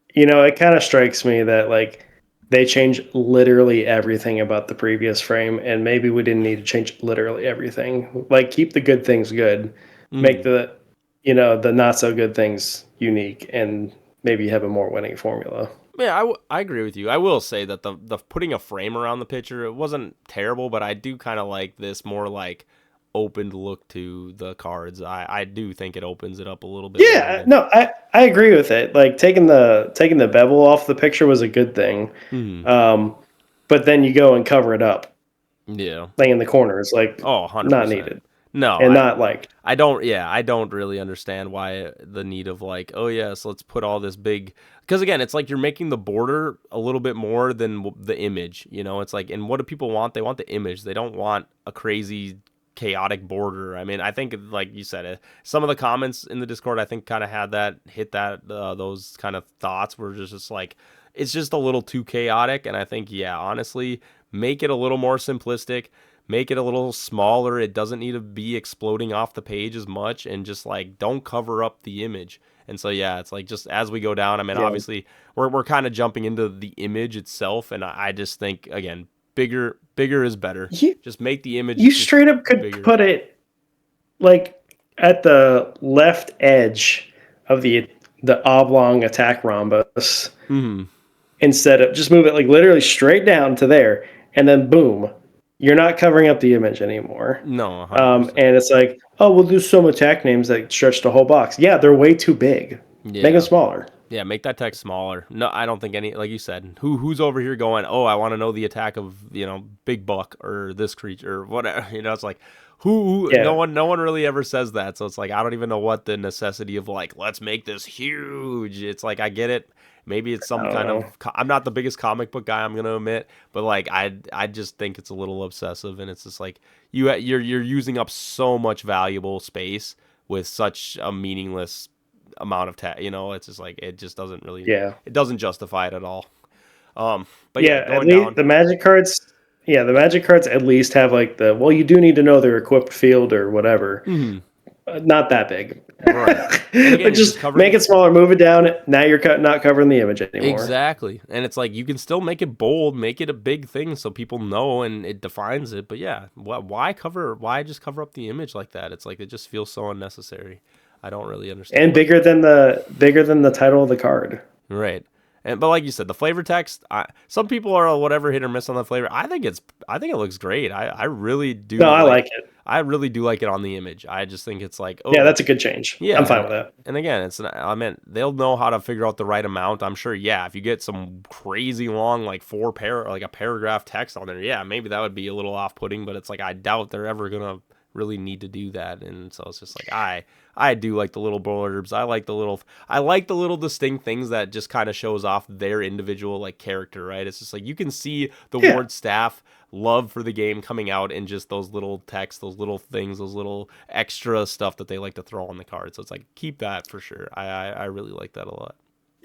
it kind of strikes me that like they change literally everything about the previous frame, and maybe we didn't need to change literally everything. Like keep the good things good, make Mm. the not so good things unique, and maybe have a more winning formula. Yeah, I agree with you. I will say that the putting a frame around the picture, it wasn't terrible, but I do kind of like this more like opened look to the cards. I do think it opens it up a little bit more Yeah, than. no, I agree with it. Like taking the bevel off the picture was a good thing. Mm. Um, but then you go and cover it up, Yeah. like in the corners, like Oh, not 100%. needed No, and not like I don't, yeah, I don't really understand why the need of like, oh yes, let's put all this big, because again, it's like you're making the border a little bit more than the image, it's like, and what do people want? They want the image. They don't want a crazy chaotic border. I mean, I think like you said, some of the comments in the Discord, I think kind of had that, hit that, those kind of thoughts were just like, it's just a little too chaotic. And I think, yeah, honestly, make it a little more simplistic, make it a little smaller. It doesn't need to be exploding off the page as much, and just like don't cover up the image. And so yeah, it's like just as we go down, I mean, yeah. obviously we're kind of jumping into the image itself, and I just think again, bigger is better. You, Just make the image you just straight up could bigger. put it like at the left edge of the oblong attack rhombus Hmm. instead of just move it like literally straight down to there, and then boom, you're not covering up the image anymore. No, 100%. And it's like, oh, we'll do some attack names that stretch the whole box. Yeah, they're way too big. Make them Yeah. smaller. Yeah, make that text smaller. No, I don't think any, like you said, who's over here going, oh, I want to know the attack of, Big Buck or this creature or whatever. It's like Yeah, no one really ever says that. So it's like I don't even know what the necessity of like, let's make this huge. It's like I get it. Maybe it's I some don't kind know. of, I'm not the biggest comic book guy, I'm gonna admit, but like I just think it's a little obsessive, and it's just like you're using up so much valuable space with such a meaningless amount of text. It's just like it just doesn't really, Yeah, it doesn't justify it at all. But yeah, yeah. At going least down. the magic cards. Yeah, the magic cards at least have like the well, you do need to know their equipped field or whatever. Mhm. Not that big, Right. And but again, you're just just make covering. it smaller, move it down. Now you're not covering the image anymore. Exactly. And it's like you can still make it bold, make it a big thing so people know and it defines it. But yeah, why just cover up the image like that? It's like it just feels so unnecessary. I don't really understand And why. bigger than the title of the card. Right. But like you said, the flavor text, some people are whatever hit or miss on the flavor. I think it looks great. I really No, do I like like it. I really do like it on the image. I just think it's like, Yeah, oh, that's a good change. yeah, I'm fine with that. and again, I mean, they'll know how to figure out the right amount. I'm sure. Yeah, if you get some crazy long, like like a paragraph text on there, yeah, maybe that would be a little off-putting. But it's like I doubt they're ever gonna really need to do that. And so it's just like I do like the little blurbs. I like the little distinct things that just kind of shows off their individual like character, right? It's just like you can see the Yeah. Ward staff love for the game coming out in just those little texts, those little things, those little extra stuff that they like to throw on the card. So it's like keep that for sure. I really like that a lot.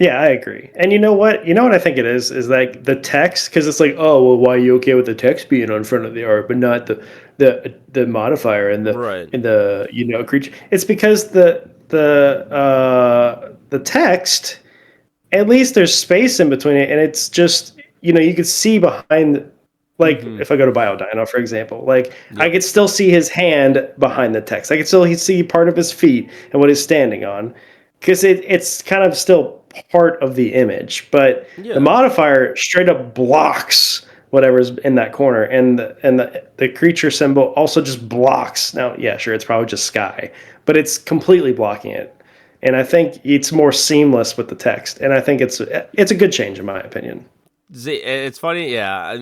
Yeah, I agree. And you know what? You know what I think it is like the text, because it's like, oh, well, why are you okay with the text being on front of the art, but not the modifier and Right. the creature? It's because the text, at least there's space in between it, and it's just you could see behind. Like Mm-hmm. if I go to Biodino, for example, like I Yep. could still see his hand behind the text. I could still see part of his feet and what he's standing on, because it's kind of still part of the image. But the Yeah. modifier straight up blocks whatever's in that corner, and the creature symbol also just blocks. Now, yeah, sure, it's probably just sky, but it's completely blocking it. And I think it's more seamless with the text, and I think it's a good change in my opinion. It's funny, yeah.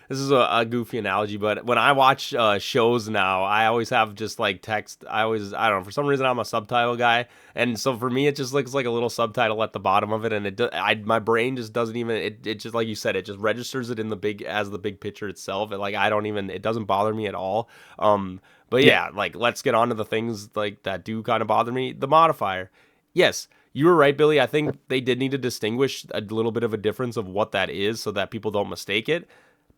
This is a goofy analogy, but when I watch shows now, I always have just like text. I don't know, for some reason I'm a subtitle guy, and so for me it just looks like a little subtitle at the bottom of it, and my brain just doesn't even it just like you said, it just registers it in the big as the big picture itself. And like I don't even it doesn't bother me at all. But Yeah, yeah, like let's get on to the things like that do kind of bother me. The modifier, yes, you were right, Billy. I think they did need to distinguish a little bit of a difference of what that is so that people don't mistake it.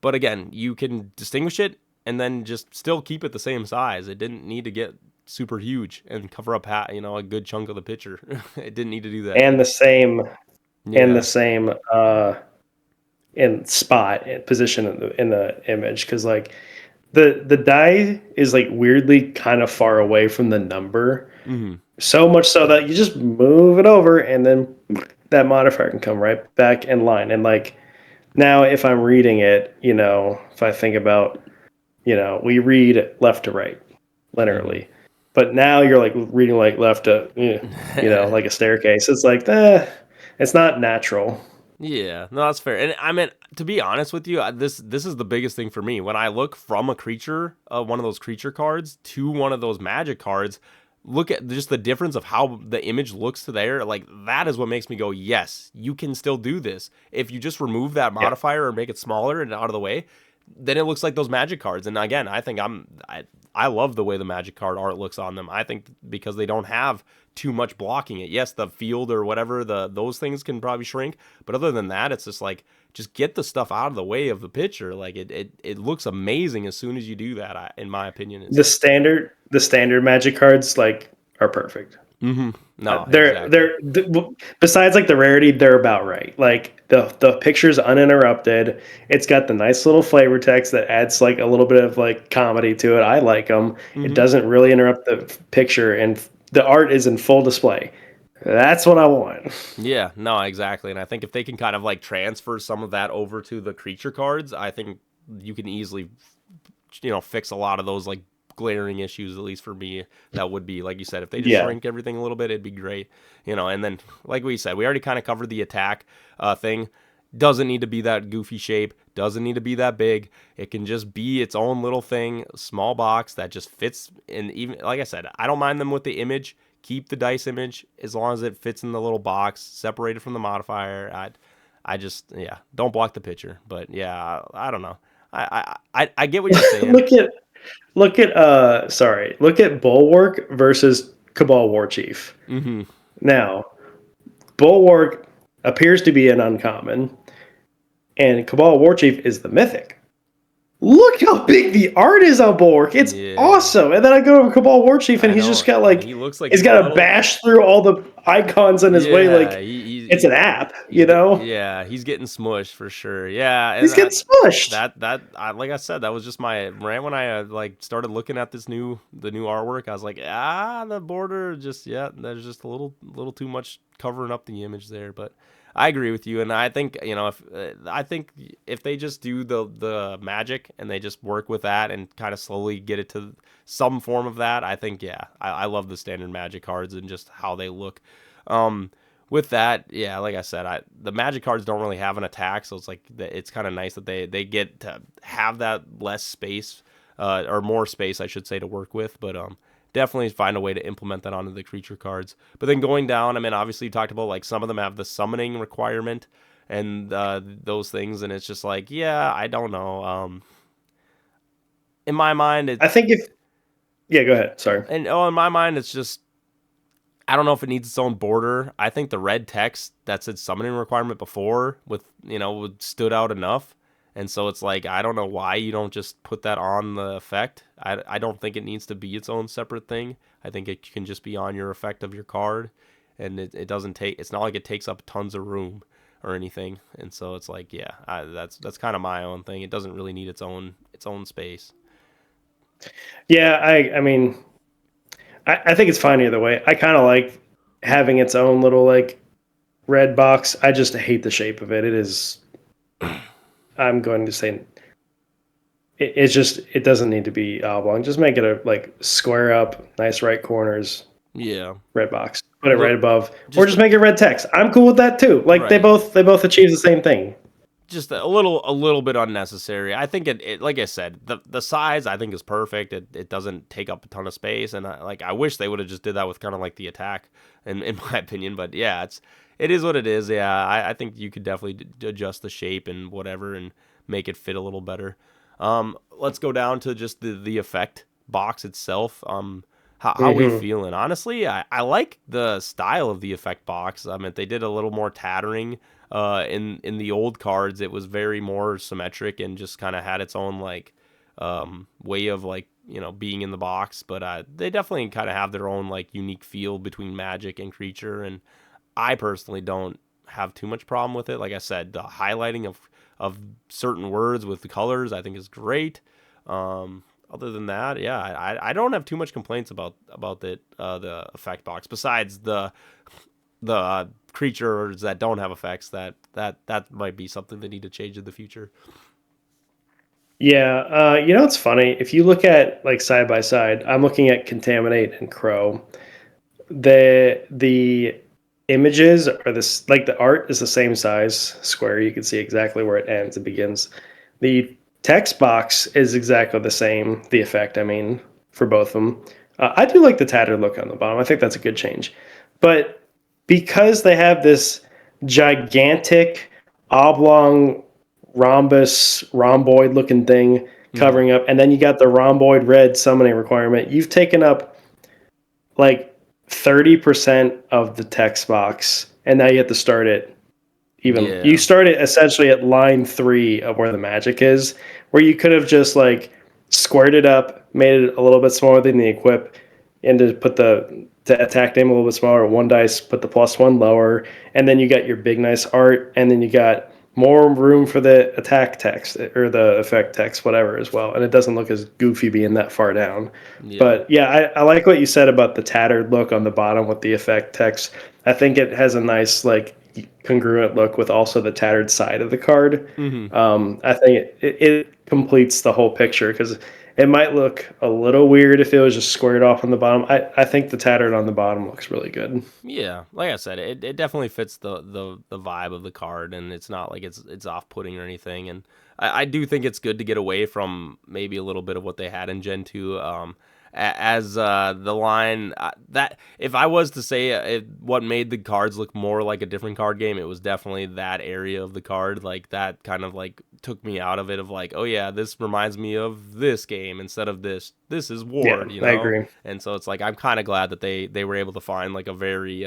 But again, you can distinguish it and then just still keep it the same size. It didn't need to get super huge and cover up a good chunk of the picture. It didn't need to do that. and the same and the Yeah. same in spot and position in the image, because like the die is like weirdly kind of far away from the number, Hmm. so much so that you just move it over and then that modifier can come right back in line. And like now if I'm reading it, if I think about, we read left to right Hmm. linearly, but now you're like reading like left to like a staircase. It's like it's not natural. Yeah, no, that's fair. And I mean, to be honest with you, this is the biggest thing for me. When I look from a creature, one of those creature cards to one of those magic cards, look at just the difference of how the image looks to there. Like that is what makes me go, yes, you can still do this. If you just remove that Yeah. modifier or make it smaller and out of the way, then it looks like those magic cards. And again, I think I love the way the magic card art looks on them. I think because they don't have too much blocking it. Yes, the field or whatever those things can probably shrink, but other than that, it's just like just get the stuff out of the way of the picture. Like it looks amazing as soon as you do that. In my opinion, it's The standard magic cards like are perfect. no, They're exactly. besides like the rarity, they're about right. Like the picture's uninterrupted. It's got the nice little flavor text that adds like a little bit of like comedy to it. I like them. It Hmm. doesn't really interrupt the picture, and the art is in full display. That's what I want. Yeah, no, exactly. And I think if they can kind of like transfer some of that over to the creature cards, I think you can easily fix a lot of those like glaring issues, at least for me. That would be like you said, if they just Yeah. shrink everything a little bit, it'd be great. And then like we said, we already kind of covered the attack thing. Doesn't need to be that goofy shape, doesn't need to be that big. It can just be its own little thing, small box that just fits in. Even like I said, I don't mind them with the image. Keep the dice image as long as it fits in the little box separated from the modifier. I just, yeah, don't block the picture. But yeah, I don't know. I get what you're saying. look at look at Bulwark versus Cabal War Chief. Hmm. Now, Bulwark appears to be an uncommon, and Cabal War Chief is the mythic. Look how big the art is on Bulwark. It's Yeah, awesome. And then I go to Cabal War Chief, and I he's just know. got And like he looks like he's he's got to little. bash through all the icons on his way Yeah, like it's an app. yeah, he's getting smushed for sure. Yeah, and He's getting smushed. like I said, that was just my right when I like started looking at the new artwork. I was like, the border just there's just a little too much covering up the image there. But I agree with you, and I think if they just do the magic and they just work with that and kind of slowly get it to some form of that, I think I love the standard magic cards and just how they look. Um, with that, yeah, like I said, the magic cards don't really have an attack, so it's like it's kind of nice that they get to have that less space. or more space, I should say, to work with. But definitely find a way to implement that onto the creature cards. But then going down, I mean, obviously you talked about like some of them have the summoning requirement and those things, and it's just like, yeah, I don't know. In my mind, I think if yeah, go ahead. Sorry. in my mind, it's just I don't know if it needs its own border. I think the red text that said summoning requirement before with stood out enough. And so it's like I don't know why you don't just put that on the effect. I don't think it needs to be its own separate thing. I think it can just be on your effect of your card, and it doesn't take. It's not like it takes up tons of room or anything. And so it's like yeah, that's kind of my own thing. It doesn't really need its own space. Yeah, I mean, I think it's fine either way. I kind of like having its own little like red box. I just hate the shape of it. It is. I'm going to say it's just it doesn't need to be oblong. Just make it a like square up, nice right corners, Yeah, red box. Put it right above, or just just make it red text. I'm cool with that too. Like right. they both achieve the same thing. Just a little bit unnecessary. I think it like I said, the size I think is perfect. It doesn't take up a ton of space, and I wish they would have just did that with kind of like the attack, in my opinion. But yeah, it is what it is. Yeah, I think you could definitely adjust the shape and whatever and make it fit a little better. Let's go down to just the effect box itself. How we Hmm. feeling? Honestly, I like the style of the effect box. I mean, they did a little more tattering. In the old cards, it was very more symmetric and just kind of had its own like way of like being in the box. But they definitely kind of have their own like unique feel between magic and creature. And I personally don't have too much problem with it. Like I said, the highlighting of certain words with the colors I think is great. Other than that, yeah, I don't have too much complaints about the effect box. Besides the creatures that don't have effects, that might be something they need to change in the future. Yeah, it's funny if you look at like side by side. I'm looking at Contaminate and Crow. The images are this like the art is the same size square. You can see exactly where it ends and begins. The text box is exactly the same. The effect, I mean, for both of them. I do like the tattered look on the bottom. I think that's a good change. But because they have this gigantic oblong rhomboid looking thing Hmm. covering up, and then you got the rhomboid red summoning requirement, you've taken up like 30% of the text box, and now you have to start it even. You Yeah. start it essentially at line 3 of where the magic is, where you could have just like squared it up, made it a little bit smaller than the equip, and to put the to attack name a little bit smaller, one dice, put the +1 lower, and then you got your big nice art, and then you got more room for the attack text or the effect text, whatever, as well. And it doesn't look as goofy being that far down. Yeah. But yeah, I like what you said about the tattered look on the bottom with the effect text. I think it has a nice like congruent look with also the tattered side of the card. Hmm. I think it completes the whole picture because it might look a little weird if it was just squared off on the bottom. I think the tattered on the bottom looks really good. Yeah, like I said, it definitely fits the vibe of the card, and it's not like it's off putting or anything. And I do think it's good to get away from maybe a little bit of what they had in Gen 2. As the line that if I was to say what made the cards look more like a different card game, it was definitely that area of the card. Like that kind of like took me out of it of like, oh yeah, this reminds me of this game instead of this. This is Yeah, Ward, I agree. and so it's like I'm kind of glad that they were able to find like a very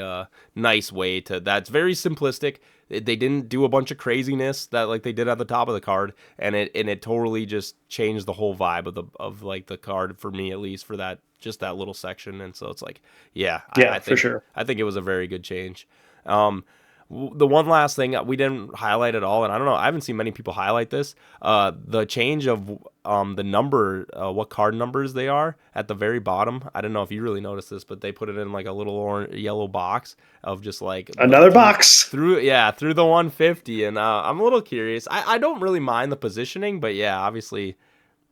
nice way to that's very simplistic. They didn't do a bunch of craziness that like they did at the top of the card, and it totally just changed the whole vibe of like the card for me at least for that just that little section. And so it's like yeah, I, Yeah, I for think sure. I think it was a very good change. Um, the one last thing we didn't highlight at all, and I don't know, I haven't seen many people highlight this. The change of the number, what card numbers they are at the very bottom. I don't know if you really noticed this, but they put it in like a little orange, yellow box of just like Another box. through the 150, and I'm a little curious. I don't really mind the positioning, but yeah, obviously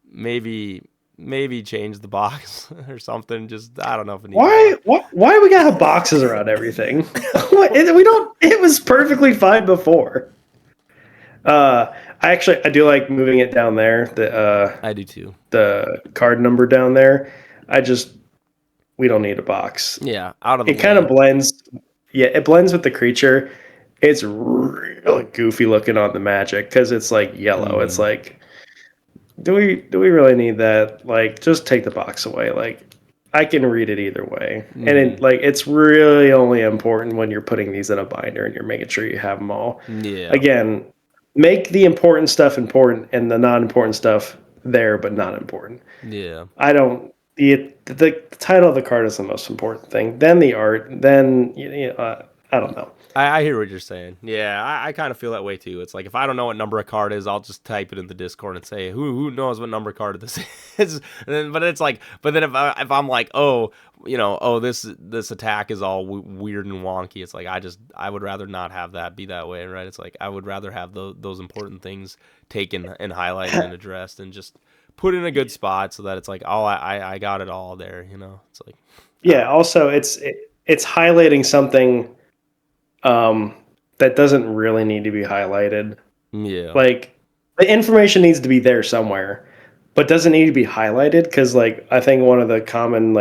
maybe change the box or something. Just I don't know if it needed more. Why do we gotta have boxes around everything? We don't. It was perfectly fine before. I do like moving it down there. I do too. The card number down there. I just we don't need a box. Yeah, out of the It kind of way. blends. Yeah, it blends with the creature. It's really goofy looking on the Magic because it's like yellow. It's Hmm. like, do we really need that? Like, just take the box away. Like, I can read it either way, and Hmm. it's really only important when you're putting these in a binder and you're making sure you have them all. Yeah. Again, make the important stuff important and the non-important stuff there, but not important. Yeah. I don't. The title of the card is the most important thing. Then the art. Then I don't know. I hear what you're saying. Yeah, I kind of feel that way too. It's like if I don't know what number a card is, I'll just type it in the Discord and say, who knows what number card this is? But it's like, but then if I'm like, oh, oh, this attack is all weird and wonky. It's like I would rather not have that be that way, right? It's like I would rather have those important things taken and highlighted and addressed and just put in a good spot so that it's like, oh, I got it all there. It's like, I Yeah. Also, it's highlighting something um, that doesn't really need to be highlighted. yeah, Like the information needs to be there somewhere, but doesn't need to be highlighted because like I think one of the common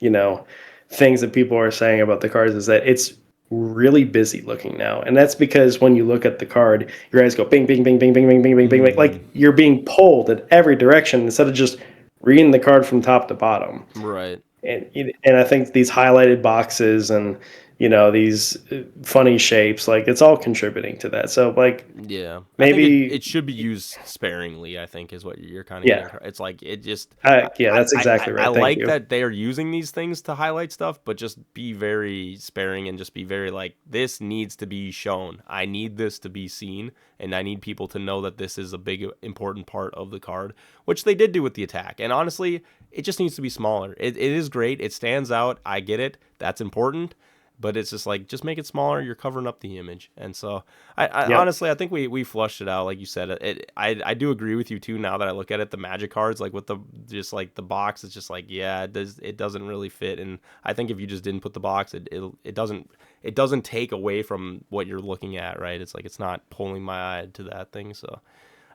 you know things that people are saying about the cards is that it's really busy looking now, and that's because when you look at the card, your eyes go bing bing bing bing bing bing bing bing bing, bing. mm, Like you're being pulled in every direction instead of just reading the card from top to bottom. right. And I think these highlighted boxes and these funny shapes, like it's all contributing to that. So like Yeah, I think it maybe should be used sparingly. I think is what you're kind of getting. yeah, It's like it just. yeah, that's exactly I right. Thank like you. that they are using these things to highlight stuff, but just be very sparing and just be very like this needs to be shown. I need this to be seen, and I need people to know that this is a big important part of the card, which they did do with the attack. And honestly, it just needs to be smaller. It is great. It stands out. I get it. That's important, but it's just like just make it smaller. You're covering up the image. And so I Yep. honestly I think we flushed it out like you said. I do agree with you too. Now that I look at it, the Magic cards like with the just like the box, it's just like yeah, it doesn't really fit. And I think if you just didn't put the box, it doesn't take away from what you're looking at, right? It's like it's not pulling my eye to that thing. So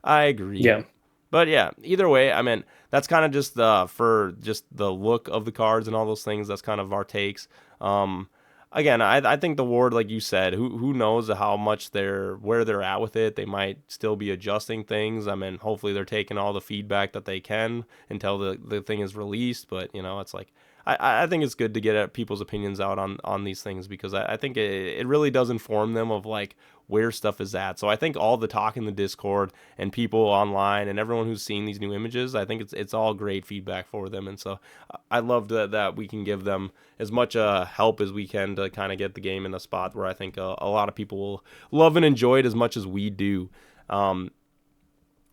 I agree. Yeah. But yeah, either way, I mean that's kind of just for just the look of the cards and all those things. That's kind of our takes. Um, Again, I think the Ward, like you said, who knows how much where they're at with it. They might still be adjusting things. I mean, hopefully they're taking all the feedback that they can until the thing is released. But it's like I think it's good to get people's opinions out on these things because I think it really does inform them of like where stuff is at. So I think all the talk in the Discord and people online and everyone who's seen these new images, I think it's all great feedback for them. And so I love that we can give them as much help as we can to kind of get the game in a spot where I think a lot of people will love and enjoy it as much as we do. Um,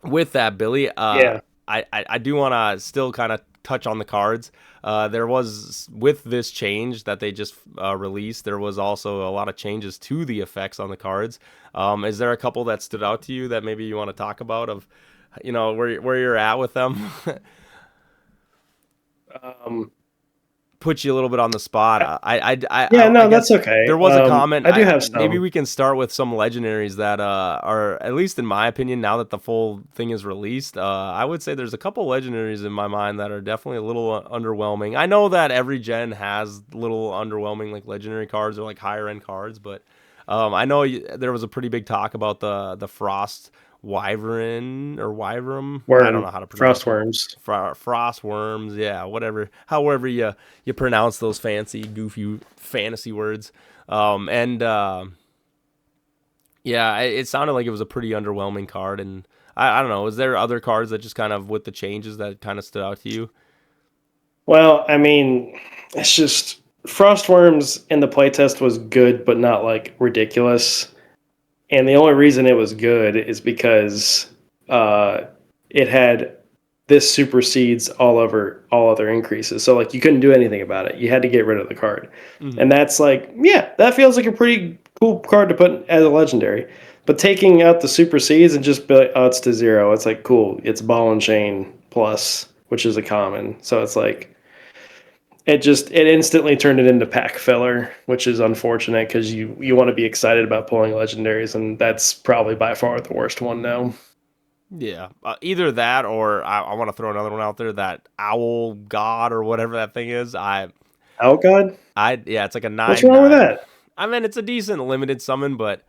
with that, Billy, Yeah. I do want to still kind of touch on the cards. There was with this change that they just released. There was also a lot of changes to the effects on the cards. Is there a couple that stood out to you that maybe you want to talk about of, where you're at with them? Um, Put you a little bit on the spot. yeah. I No, that's guess okay. there was a comment. I do have Maybe some. we can start with some legendaries that are at least in my opinion. Now that the full thing is released, I would say there's a couple legendaries in my mind that are definitely a little underwhelming. I know that every gen has little underwhelming like legendary cards or like higher end cards, but I know there was a pretty big talk about the Frost Wyvern or Wyvern. I don't know Worm, how to pronounce frost it. worms. Frost worms, yeah, whatever. However you pronounce those fancy, goofy fantasy words. And yeah, it sounded like it was a pretty underwhelming card. And I don't know. Was there other cards that just kind of with the changes that kind of stood out to you? Well, I mean, it's just frost worms in the playtest was good, but not like ridiculous. And the only reason it was good is because uh, it had this supersedes all over all other increases. So like you couldn't do anything about it. You had to get rid of the card. Hmm. And that's like, yeah, that feels like a pretty cool card to put as a legendary. But taking out the supersedes and just be like, oh, it's to zero. It's like cool. It's ball and chain plus, which is a common. So it's like it instantly turned it into pack filler, which is unfortunate because you want to be excited about pulling legendaries, and that's probably by far the worst one now. Yeah, either that or I want to throw another one out there. That owl god or whatever that thing is. Oh God, Yeah, it's like a what's nine wrong with nine. that? I mean, it's a decent limited summon, but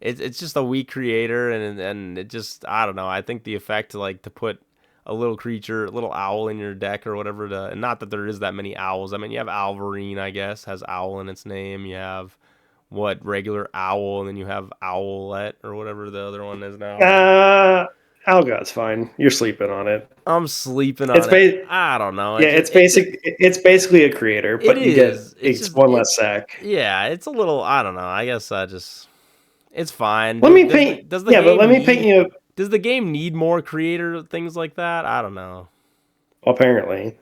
it's just a weak creator, and it just I don't know. I think the effect like to put a little creature, a little owl in your deck or whatever. And not that there is that many owls. I mean, you have Alvarine, I guess, has owl in its name. You have what regular owl, and then you have Owlet or whatever the other one is now. Uh, Algod's fine. You're sleeping on it. I'm sleeping It's on it. ba- I don't know. yeah, it's basic. It's basically a creator, It but you is. get It's it's just one it. less sack. Yeah, it's a little. I don't know. I guess I just. It's fine. Let me paint. Does the Yeah, but let game me paint need you. does the game need more creator things like that? I don't know. Apparently,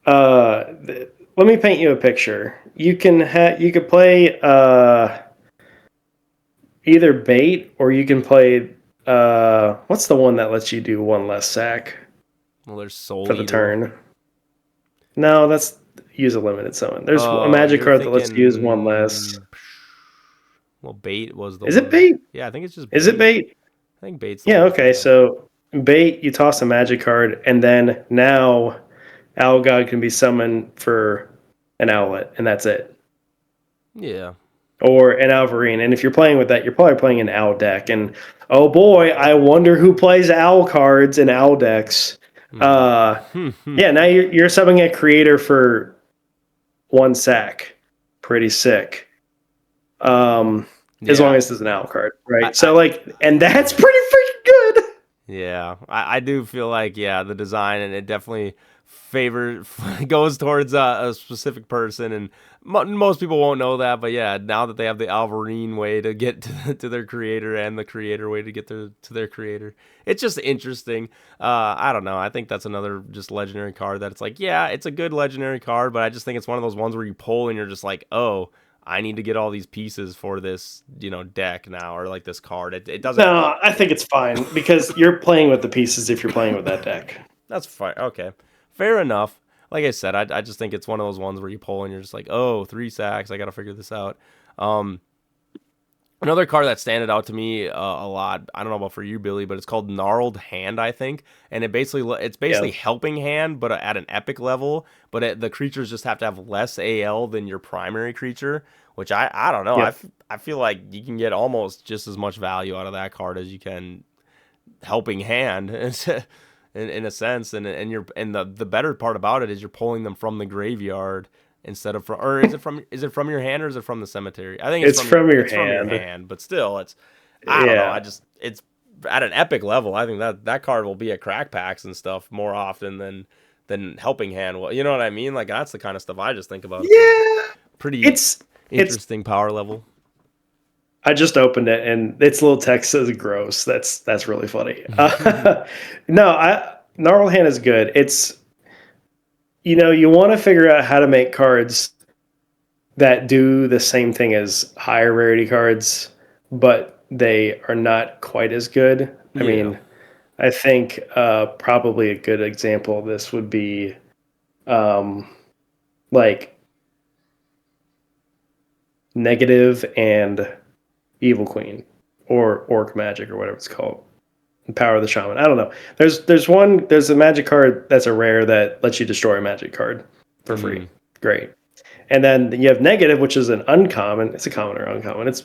let me paint you a picture. You could play either bait or you can play what's the one that lets you do one less sack Well, there's Soul for the Eater. turn? No, that's use a limited summon. There's a Oh, magic you're card that lets you use one less. thinking. Well, bait was the Is it one. bait? Yeah, I think it's just Is it bait. bait? I think bait's the Yeah, one I'm okay. thinking of. So bait, you toss a magic card, and then now Owl God can be summoned for an owlet, and that's it. Yeah. Or an Alvarine. And if you're playing with that, you're probably playing an owl deck. And oh boy, I wonder who plays owl cards in owl decks. Hmm. Uh, yeah, now you're subbing a creator for one sack. Pretty sick. As long Yeah. as it's an owl card, right? I So like, and that's pretty freaking good. Yeah, I do feel like yeah, the design and it definitely favors goes towards a specific person, and most people won't know that. But yeah, now that they have the Alvarine way to get to their creator and the creator way to get to their creator, it's just interesting. I don't know. I think that's another just legendary card that it's like yeah, it's a good legendary card, but I just think it's one of those ones where you pull and you're just like oh. I need to get all these pieces for this, deck now, or like this card. It doesn't. No, I think it's fine because you're playing with the pieces if you're playing with that deck. That's fine. Okay, fair enough. Like I said, I just think it's one of those ones where you pull and you're just like, oh, 3 sacks. I got to figure this out. Um, Another card that standed out to me a lot. I don't know about for you, Billy, but it's called Gnarled Hand, I think, and it's Yeah. basically Helping Hand, but at an epic level. But the creatures just have to have less AL than your primary creature, which I don't know. Yep. I feel like you can get almost just as much value out of that card as you can Helping Hand. In a sense, and the better part about it is you're pulling them from the graveyard instead of from, or is it from your hand or is it from the cemetery? I think It's from your it's from your hand. hand, but still it's I don't know. Yeah. It's at an epic level. I think that card will be at crack packs and stuff more often than Helping Hand. Well, you know what I mean? Like that's the kind of stuff I just think about. It's like Yeah. pretty It's interesting power level. I just opened it and its little text says gross. That's really funny. No, I Gnarled Hand is good. It's you want to figure out how to make cards that do the same thing as higher rarity cards, but they are not quite as good. I Yeah. mean, I think probably a good example of this would be um, like Negative and Evil Queen or Orc Magic or whatever it's called. Power of the Shaman. I don't know. There's a magic card that's a rare that lets you destroy a magic card for free. Mm. Great. And then you have Negative, which is an uncommon. It's a common or uncommon. It's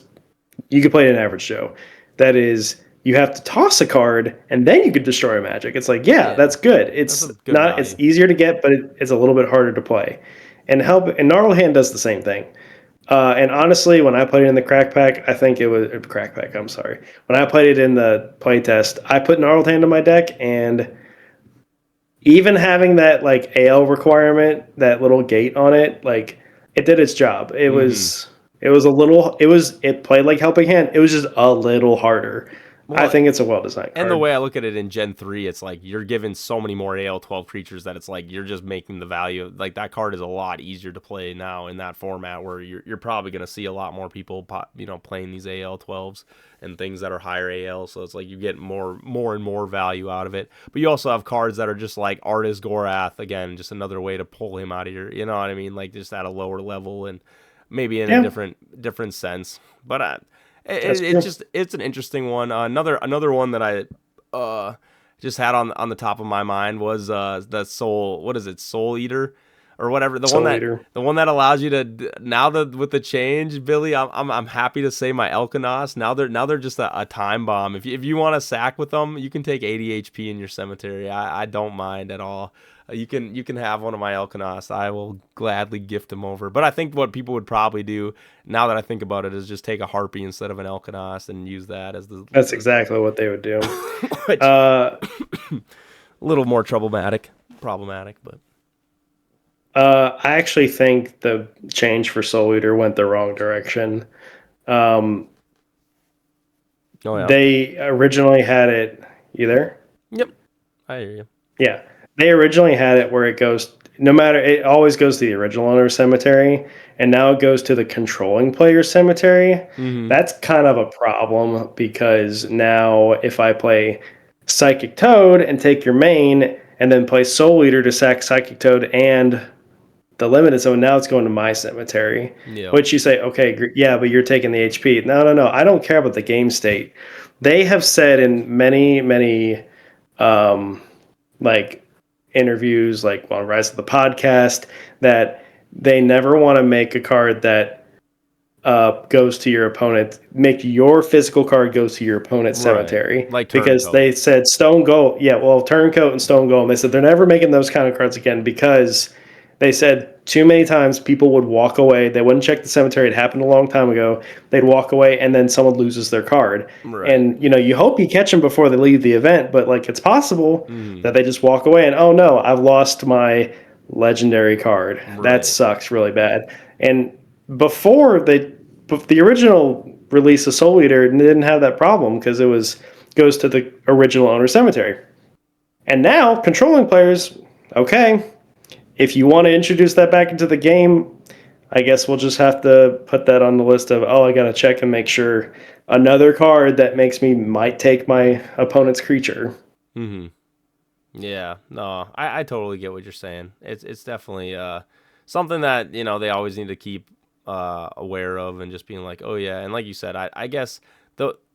you could play it in Average Joe. That is, you have to toss a card and then you could destroy a magic. It's like, yeah, Yeah. that's good. That's a It's good not. It's value. easier to get, but it's a little bit harder to play. And Gnarled Hand does the same thing. And honestly, when I played it in the crack pack, I think it was crack pack. I'm sorry. When I played it in the playtest, I put Gnarled Hand in my deck, and even having that like AL requirement, that little gate on it, like it did its job. Hmm. It was a little it played like Helping Hand. It was just a little harder. I Well, think it's a well designed and the card. way I look at it in Gen 3, it's like you're given so many more AL12 creatures that it's like you're just making the value. Like that card is a lot easier to play now in that format where you're probably going to see a lot more people playing these AL12s and things that are higher AL, so it's like you get more and more value out of it. But you also have cards that are just like Artist Gorath, again, just another way to pull him out of your, you know what I mean, like just at a lower level and maybe in a Yeah, different sense. But that's it's true. just it's an interesting one. Another one that I uh just had on the top of my mind was the Soul. What is it? Soul Eater or whatever. Soul Eater. The one that allows you to now that with the change, Billy. I'm happy to say my Elkonos now they're just a time bomb. If you want to sack with them, you can take 80 HP in your cemetery. I don't mind at all. You can have one of my Elkonos. I will gladly gift them over. But I think what people would probably do now that I think about it is just take a Harpy instead of an Elkonos and use that as That's exactly what they would do. which Uh, a little more problematic, but I actually think the change for Soul Eater went the wrong direction. Um, oh yeah, they originally had it. You there? yep, I hear you. Yeah, they originally had it where it goes no matter it always goes to the original owner's cemetery, and now it goes to the controlling player's cemetery. Mm-hmm. That's kind of a problem because now if I play Psychic Toad and take your main, and then play Soul Eater to sack Psychic Toad and the limited zone, now it's going to my cemetery. Yep. Which you say, okay, yeah, but you're taking the HP. No, no, no. I don't care about the game state. They have said in many, many um, like interviews, like on Rise of the Podcast, that they never want to make a card that goes to your opponent, make your physical card goes to your opponent's Right. cemetery Like because Turncoat. they said Stone Golem, yeah, well, Turncoat and Stone Golem, they said they're never making those kind of cards again because they said too many times people would walk away. They wouldn't check the cemetery. It happened a long time ago. They'd walk away and then someone loses their card. Right. And you hope you catch them before they leave the event, but like it's possible Mm-hmm. that they just walk away and oh no, I've lost my legendary card. That Right. sucks really bad. And before the original release of Soul Eater didn't have that problem because it goes to the original owner cemetery. And now controlling players, okay, if you want to introduce that back into the game, I guess we'll just have to put that on the list of I got to check and make sure another card that makes me might take my opponent's creature. Mm-hmm. Yeah. No, I totally get what you're saying. It's definitely something that they always need to keep aware of and just being like, oh yeah, and like you said, I guess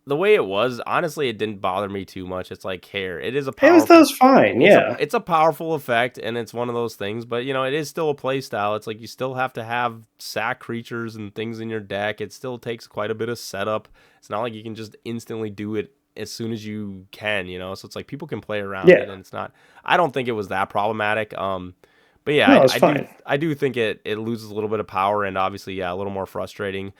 the way it was, honestly, it didn't bother me too much. It's like hair. It is a That powerful. was fine, yeah. It's a powerful effect, and it's one of those things. But it is still a play style. It's like you still have to have sack creatures and things in your deck. It still takes quite a bit of setup. It's not like you can just instantly do it as soon as you can. So it's like people can play around it, Yeah, and it's not. I don't think it was that problematic. But yeah, no, it's fine. I do think it loses a little bit of power, and obviously, yeah, a little more frustrating.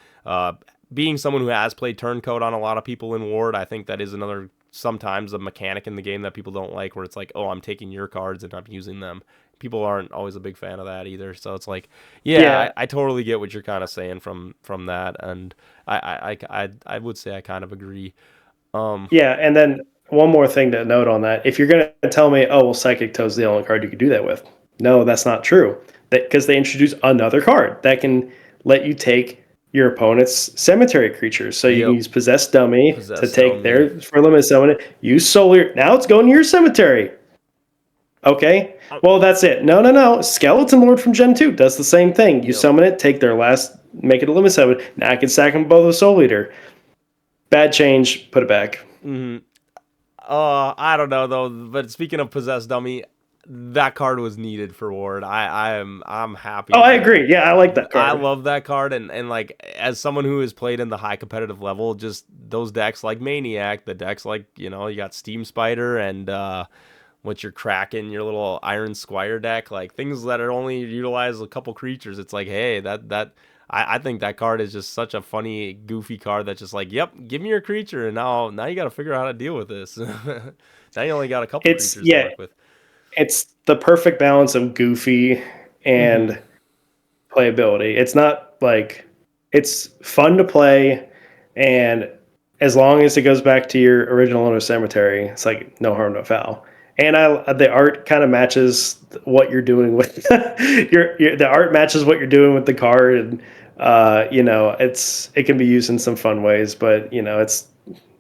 Being someone who has played Turncoat on a lot of people in Ward, I think that is another sometimes a mechanic in the game that people don't like, where it's like, oh, I'm taking your cards and I'm using them. People aren't always a big fan of that either. So it's like, yeah, Yeah, I totally get what you're kind of saying from that, and I would say I kind of agree. Um, yeah, and then one more thing to note on that: if you're going to tell me, "Oh, well, Psychic Toad's the only card you could do that with," no, that's not true. Because they introduced another card that can let you take your opponent's cemetery creatures. So you can yep, use Possessed Dummy to possess take dummy. their for limited summon. Use Solar. Now it's going to your cemetery. Okay. Um, Well, that's it. No, no, no. Skeleton Lord from Gen 2 does the same thing. You yep. summon it, take their last, make it a limit summon. Now I can sack them both with Soul Eater. Bad change. Put it back. Hmm. I don't know though. But speaking of possessed dummy, that card was needed for Ward. I'm Oh, happy I that agree. Yeah, I like that I card. love that card, and like as someone who has played in the high competitive level, just those decks like Maniac, the decks like you got Steam Spider and what you're cracking your little Iron Squire deck, like things that are only utilize a couple creatures. It's like, hey, I think that card is just such a funny, goofy card that's just like, yep, give me your creature, and now you got to figure out how to deal with this. Now you only got a couple It's creatures to yeah, work with. it's the perfect balance of goofy Hmm. and playability. It's not like it's fun to play, and as long as it goes back to your original owner cemetery, it's like no harm, no foul. And the art kind of matches what you're doing with the art matches what you're doing with the card, and it can be used in some fun ways, but it's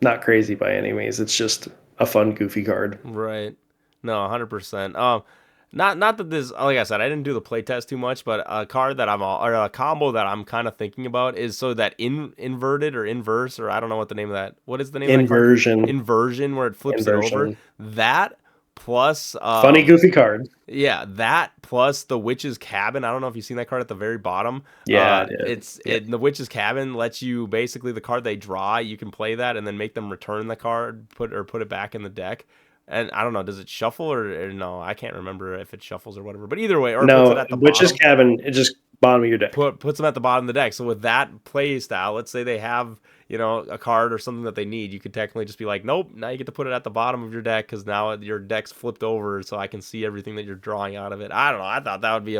not crazy by any means. It's just a fun, goofy card. Right. No, 100%. Not that this, like I said, I didn't do the playtest too much, but a card that or a combo that I'm kind of thinking about is so that inverted or inverse, or I don't know what the name of that. What is the name of that card? Inversion. Inversion, where it flips it over. Inversion. That plus Funny, goofy card. yeah, that plus the Witch's Cabin. I don't know if you've seen that card at the very bottom. Yeah, I did. Yeah. The Witch's Cabin lets you basically the card they draw, you can play that and then make them return the card, put it back in the deck. And I don't know, does it shuffle or no? I can't remember if it shuffles or whatever. But either way, or puts it No, at the Witch's bottom, Cabin, it just bottom of your deck. puts them at the bottom of the deck. So with that play style, let's say they have a card or something that they need, you could technically just be like, nope, now you get to put it at the bottom of your deck because now your deck's flipped over, so I can see everything that you're drawing out of it. I don't know. I thought that would be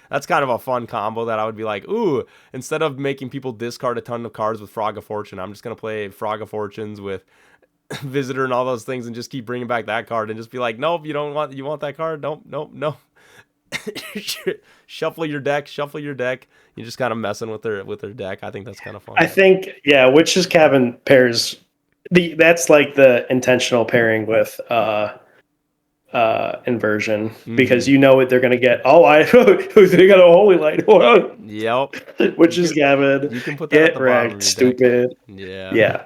that's kind of a fun combo that I would be like, ooh, instead of making people discard a ton of cards with Frog of Fortune, I'm just gonna play Frog of Fortunes with Visitor and all those things and just keep bringing back that card and just be like, nope, you want that card? Nope, nope, no. Shuffle your deck. You're just kind of messing with their deck. I think that's kind of fun. I think, yeah, Witch's Cabin pairs that's like the intentional pairing with inversion because you know what they're gonna get. Oh, they got a holy light. Yep. Witch's Cabin. You can put that at the bottom of your Stupid. deck. Yeah. Yeah.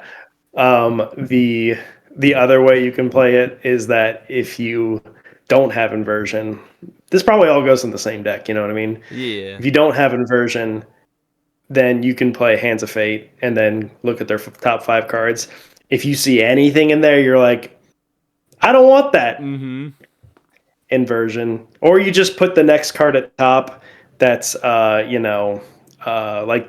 The other way you can play it is that if you don't have inversion, this probably all goes in the same deck. You know what I mean? Yeah. If you don't have inversion, then you can play Hands of Fate and then look at their top 5 cards. If you see anything in there, you're like, I don't want that inversion. Or you just put the next card at top that's, like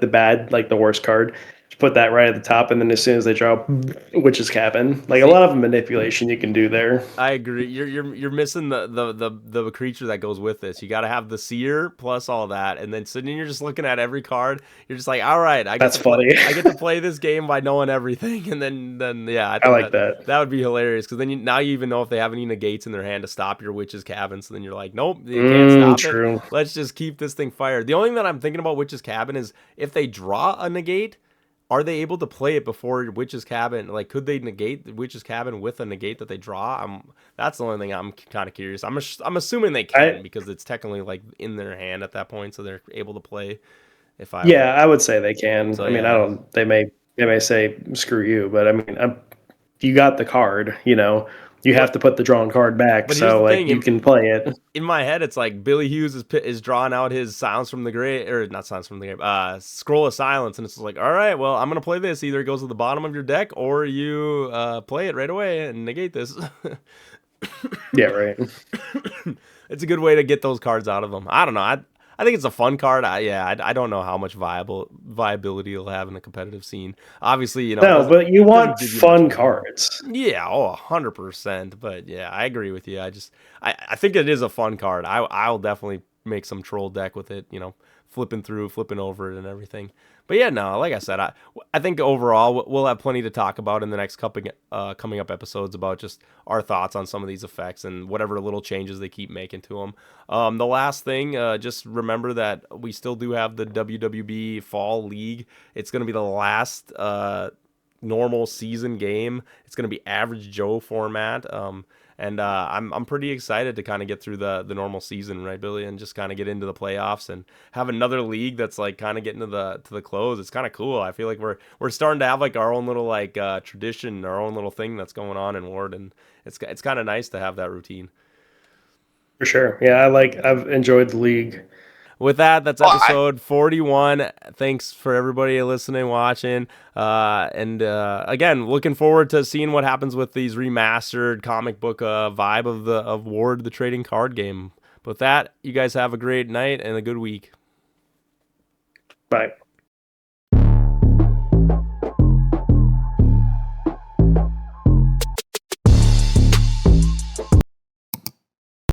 the worst card. Just put that right at the top, and then as soon as they draw Witch's Cabin, like a lot of manipulation you can do there. I agree. You're missing the creature that goes with this. You got to have the seer plus all that, and then sitting you're just looking at every card. You're just like, all right, That's funny. I get to play this game by knowing everything, and then yeah, I like that. That would be hilarious because then now you even know if they have any negates in their hand to stop your Witch's Cabin. So then you're like, nope, you can't stop it. Let's just keep this thing fired. The only thing that I'm thinking about Witch's Cabin is if they draw a negate. Are they able to play it before Witch's Cabin? Like, could they negate the Witch's Cabin with a negate that they draw? That's the only thing I'm kind of curious. I'm assuming they can because it's technically like in their hand at that point, so they're able to play. I would say they can. So, I mean, I don't. They may say screw you, but I mean, you got the card. You have to put the drawn card back, so like you can play it. In my head, it's like Billy Hughes is drawing out his Sounds from the Grave, or not Sounds from the Grave, Scroll of Silence, and it's like, all right, well, I'm gonna play this. Either it goes to the bottom of your deck, or you play it right away and negate this. Yeah, right. It's a good way to get those cards out of them. I don't know. I think it's a fun card. I don't know how much viability it'll have in the competitive scene. Obviously, No, but you want fun cards. Yeah, 100%. But yeah, I agree with you. I think it is a fun card. I'll definitely make some troll deck with it. Flipping over it and everything. But yeah, no, like I said, I think overall we'll have plenty to talk about in the next coming up episodes about just our thoughts on some of these effects and whatever little changes they keep making to them. The last thing, just remember that we still do have the WWB Fall League. It's going to be the last normal season game. It's going to be Average Joe format. And I'm pretty excited to kind of get through the normal season, right, Billy, and just kind of get into the playoffs and have another league that's like kind of getting to the close. It's kind of cool. I feel like we're starting to have like our own little like tradition, our own little thing that's going on in Ward, and it's kind of nice to have that routine. For sure, yeah, I've enjoyed the league. With that, that's episode 41. Thanks for everybody listening, watching. And again, looking forward to seeing what happens with these remastered comic book vibe of Ward, the trading card game. But with that, you guys have a great night and a good week. Bye.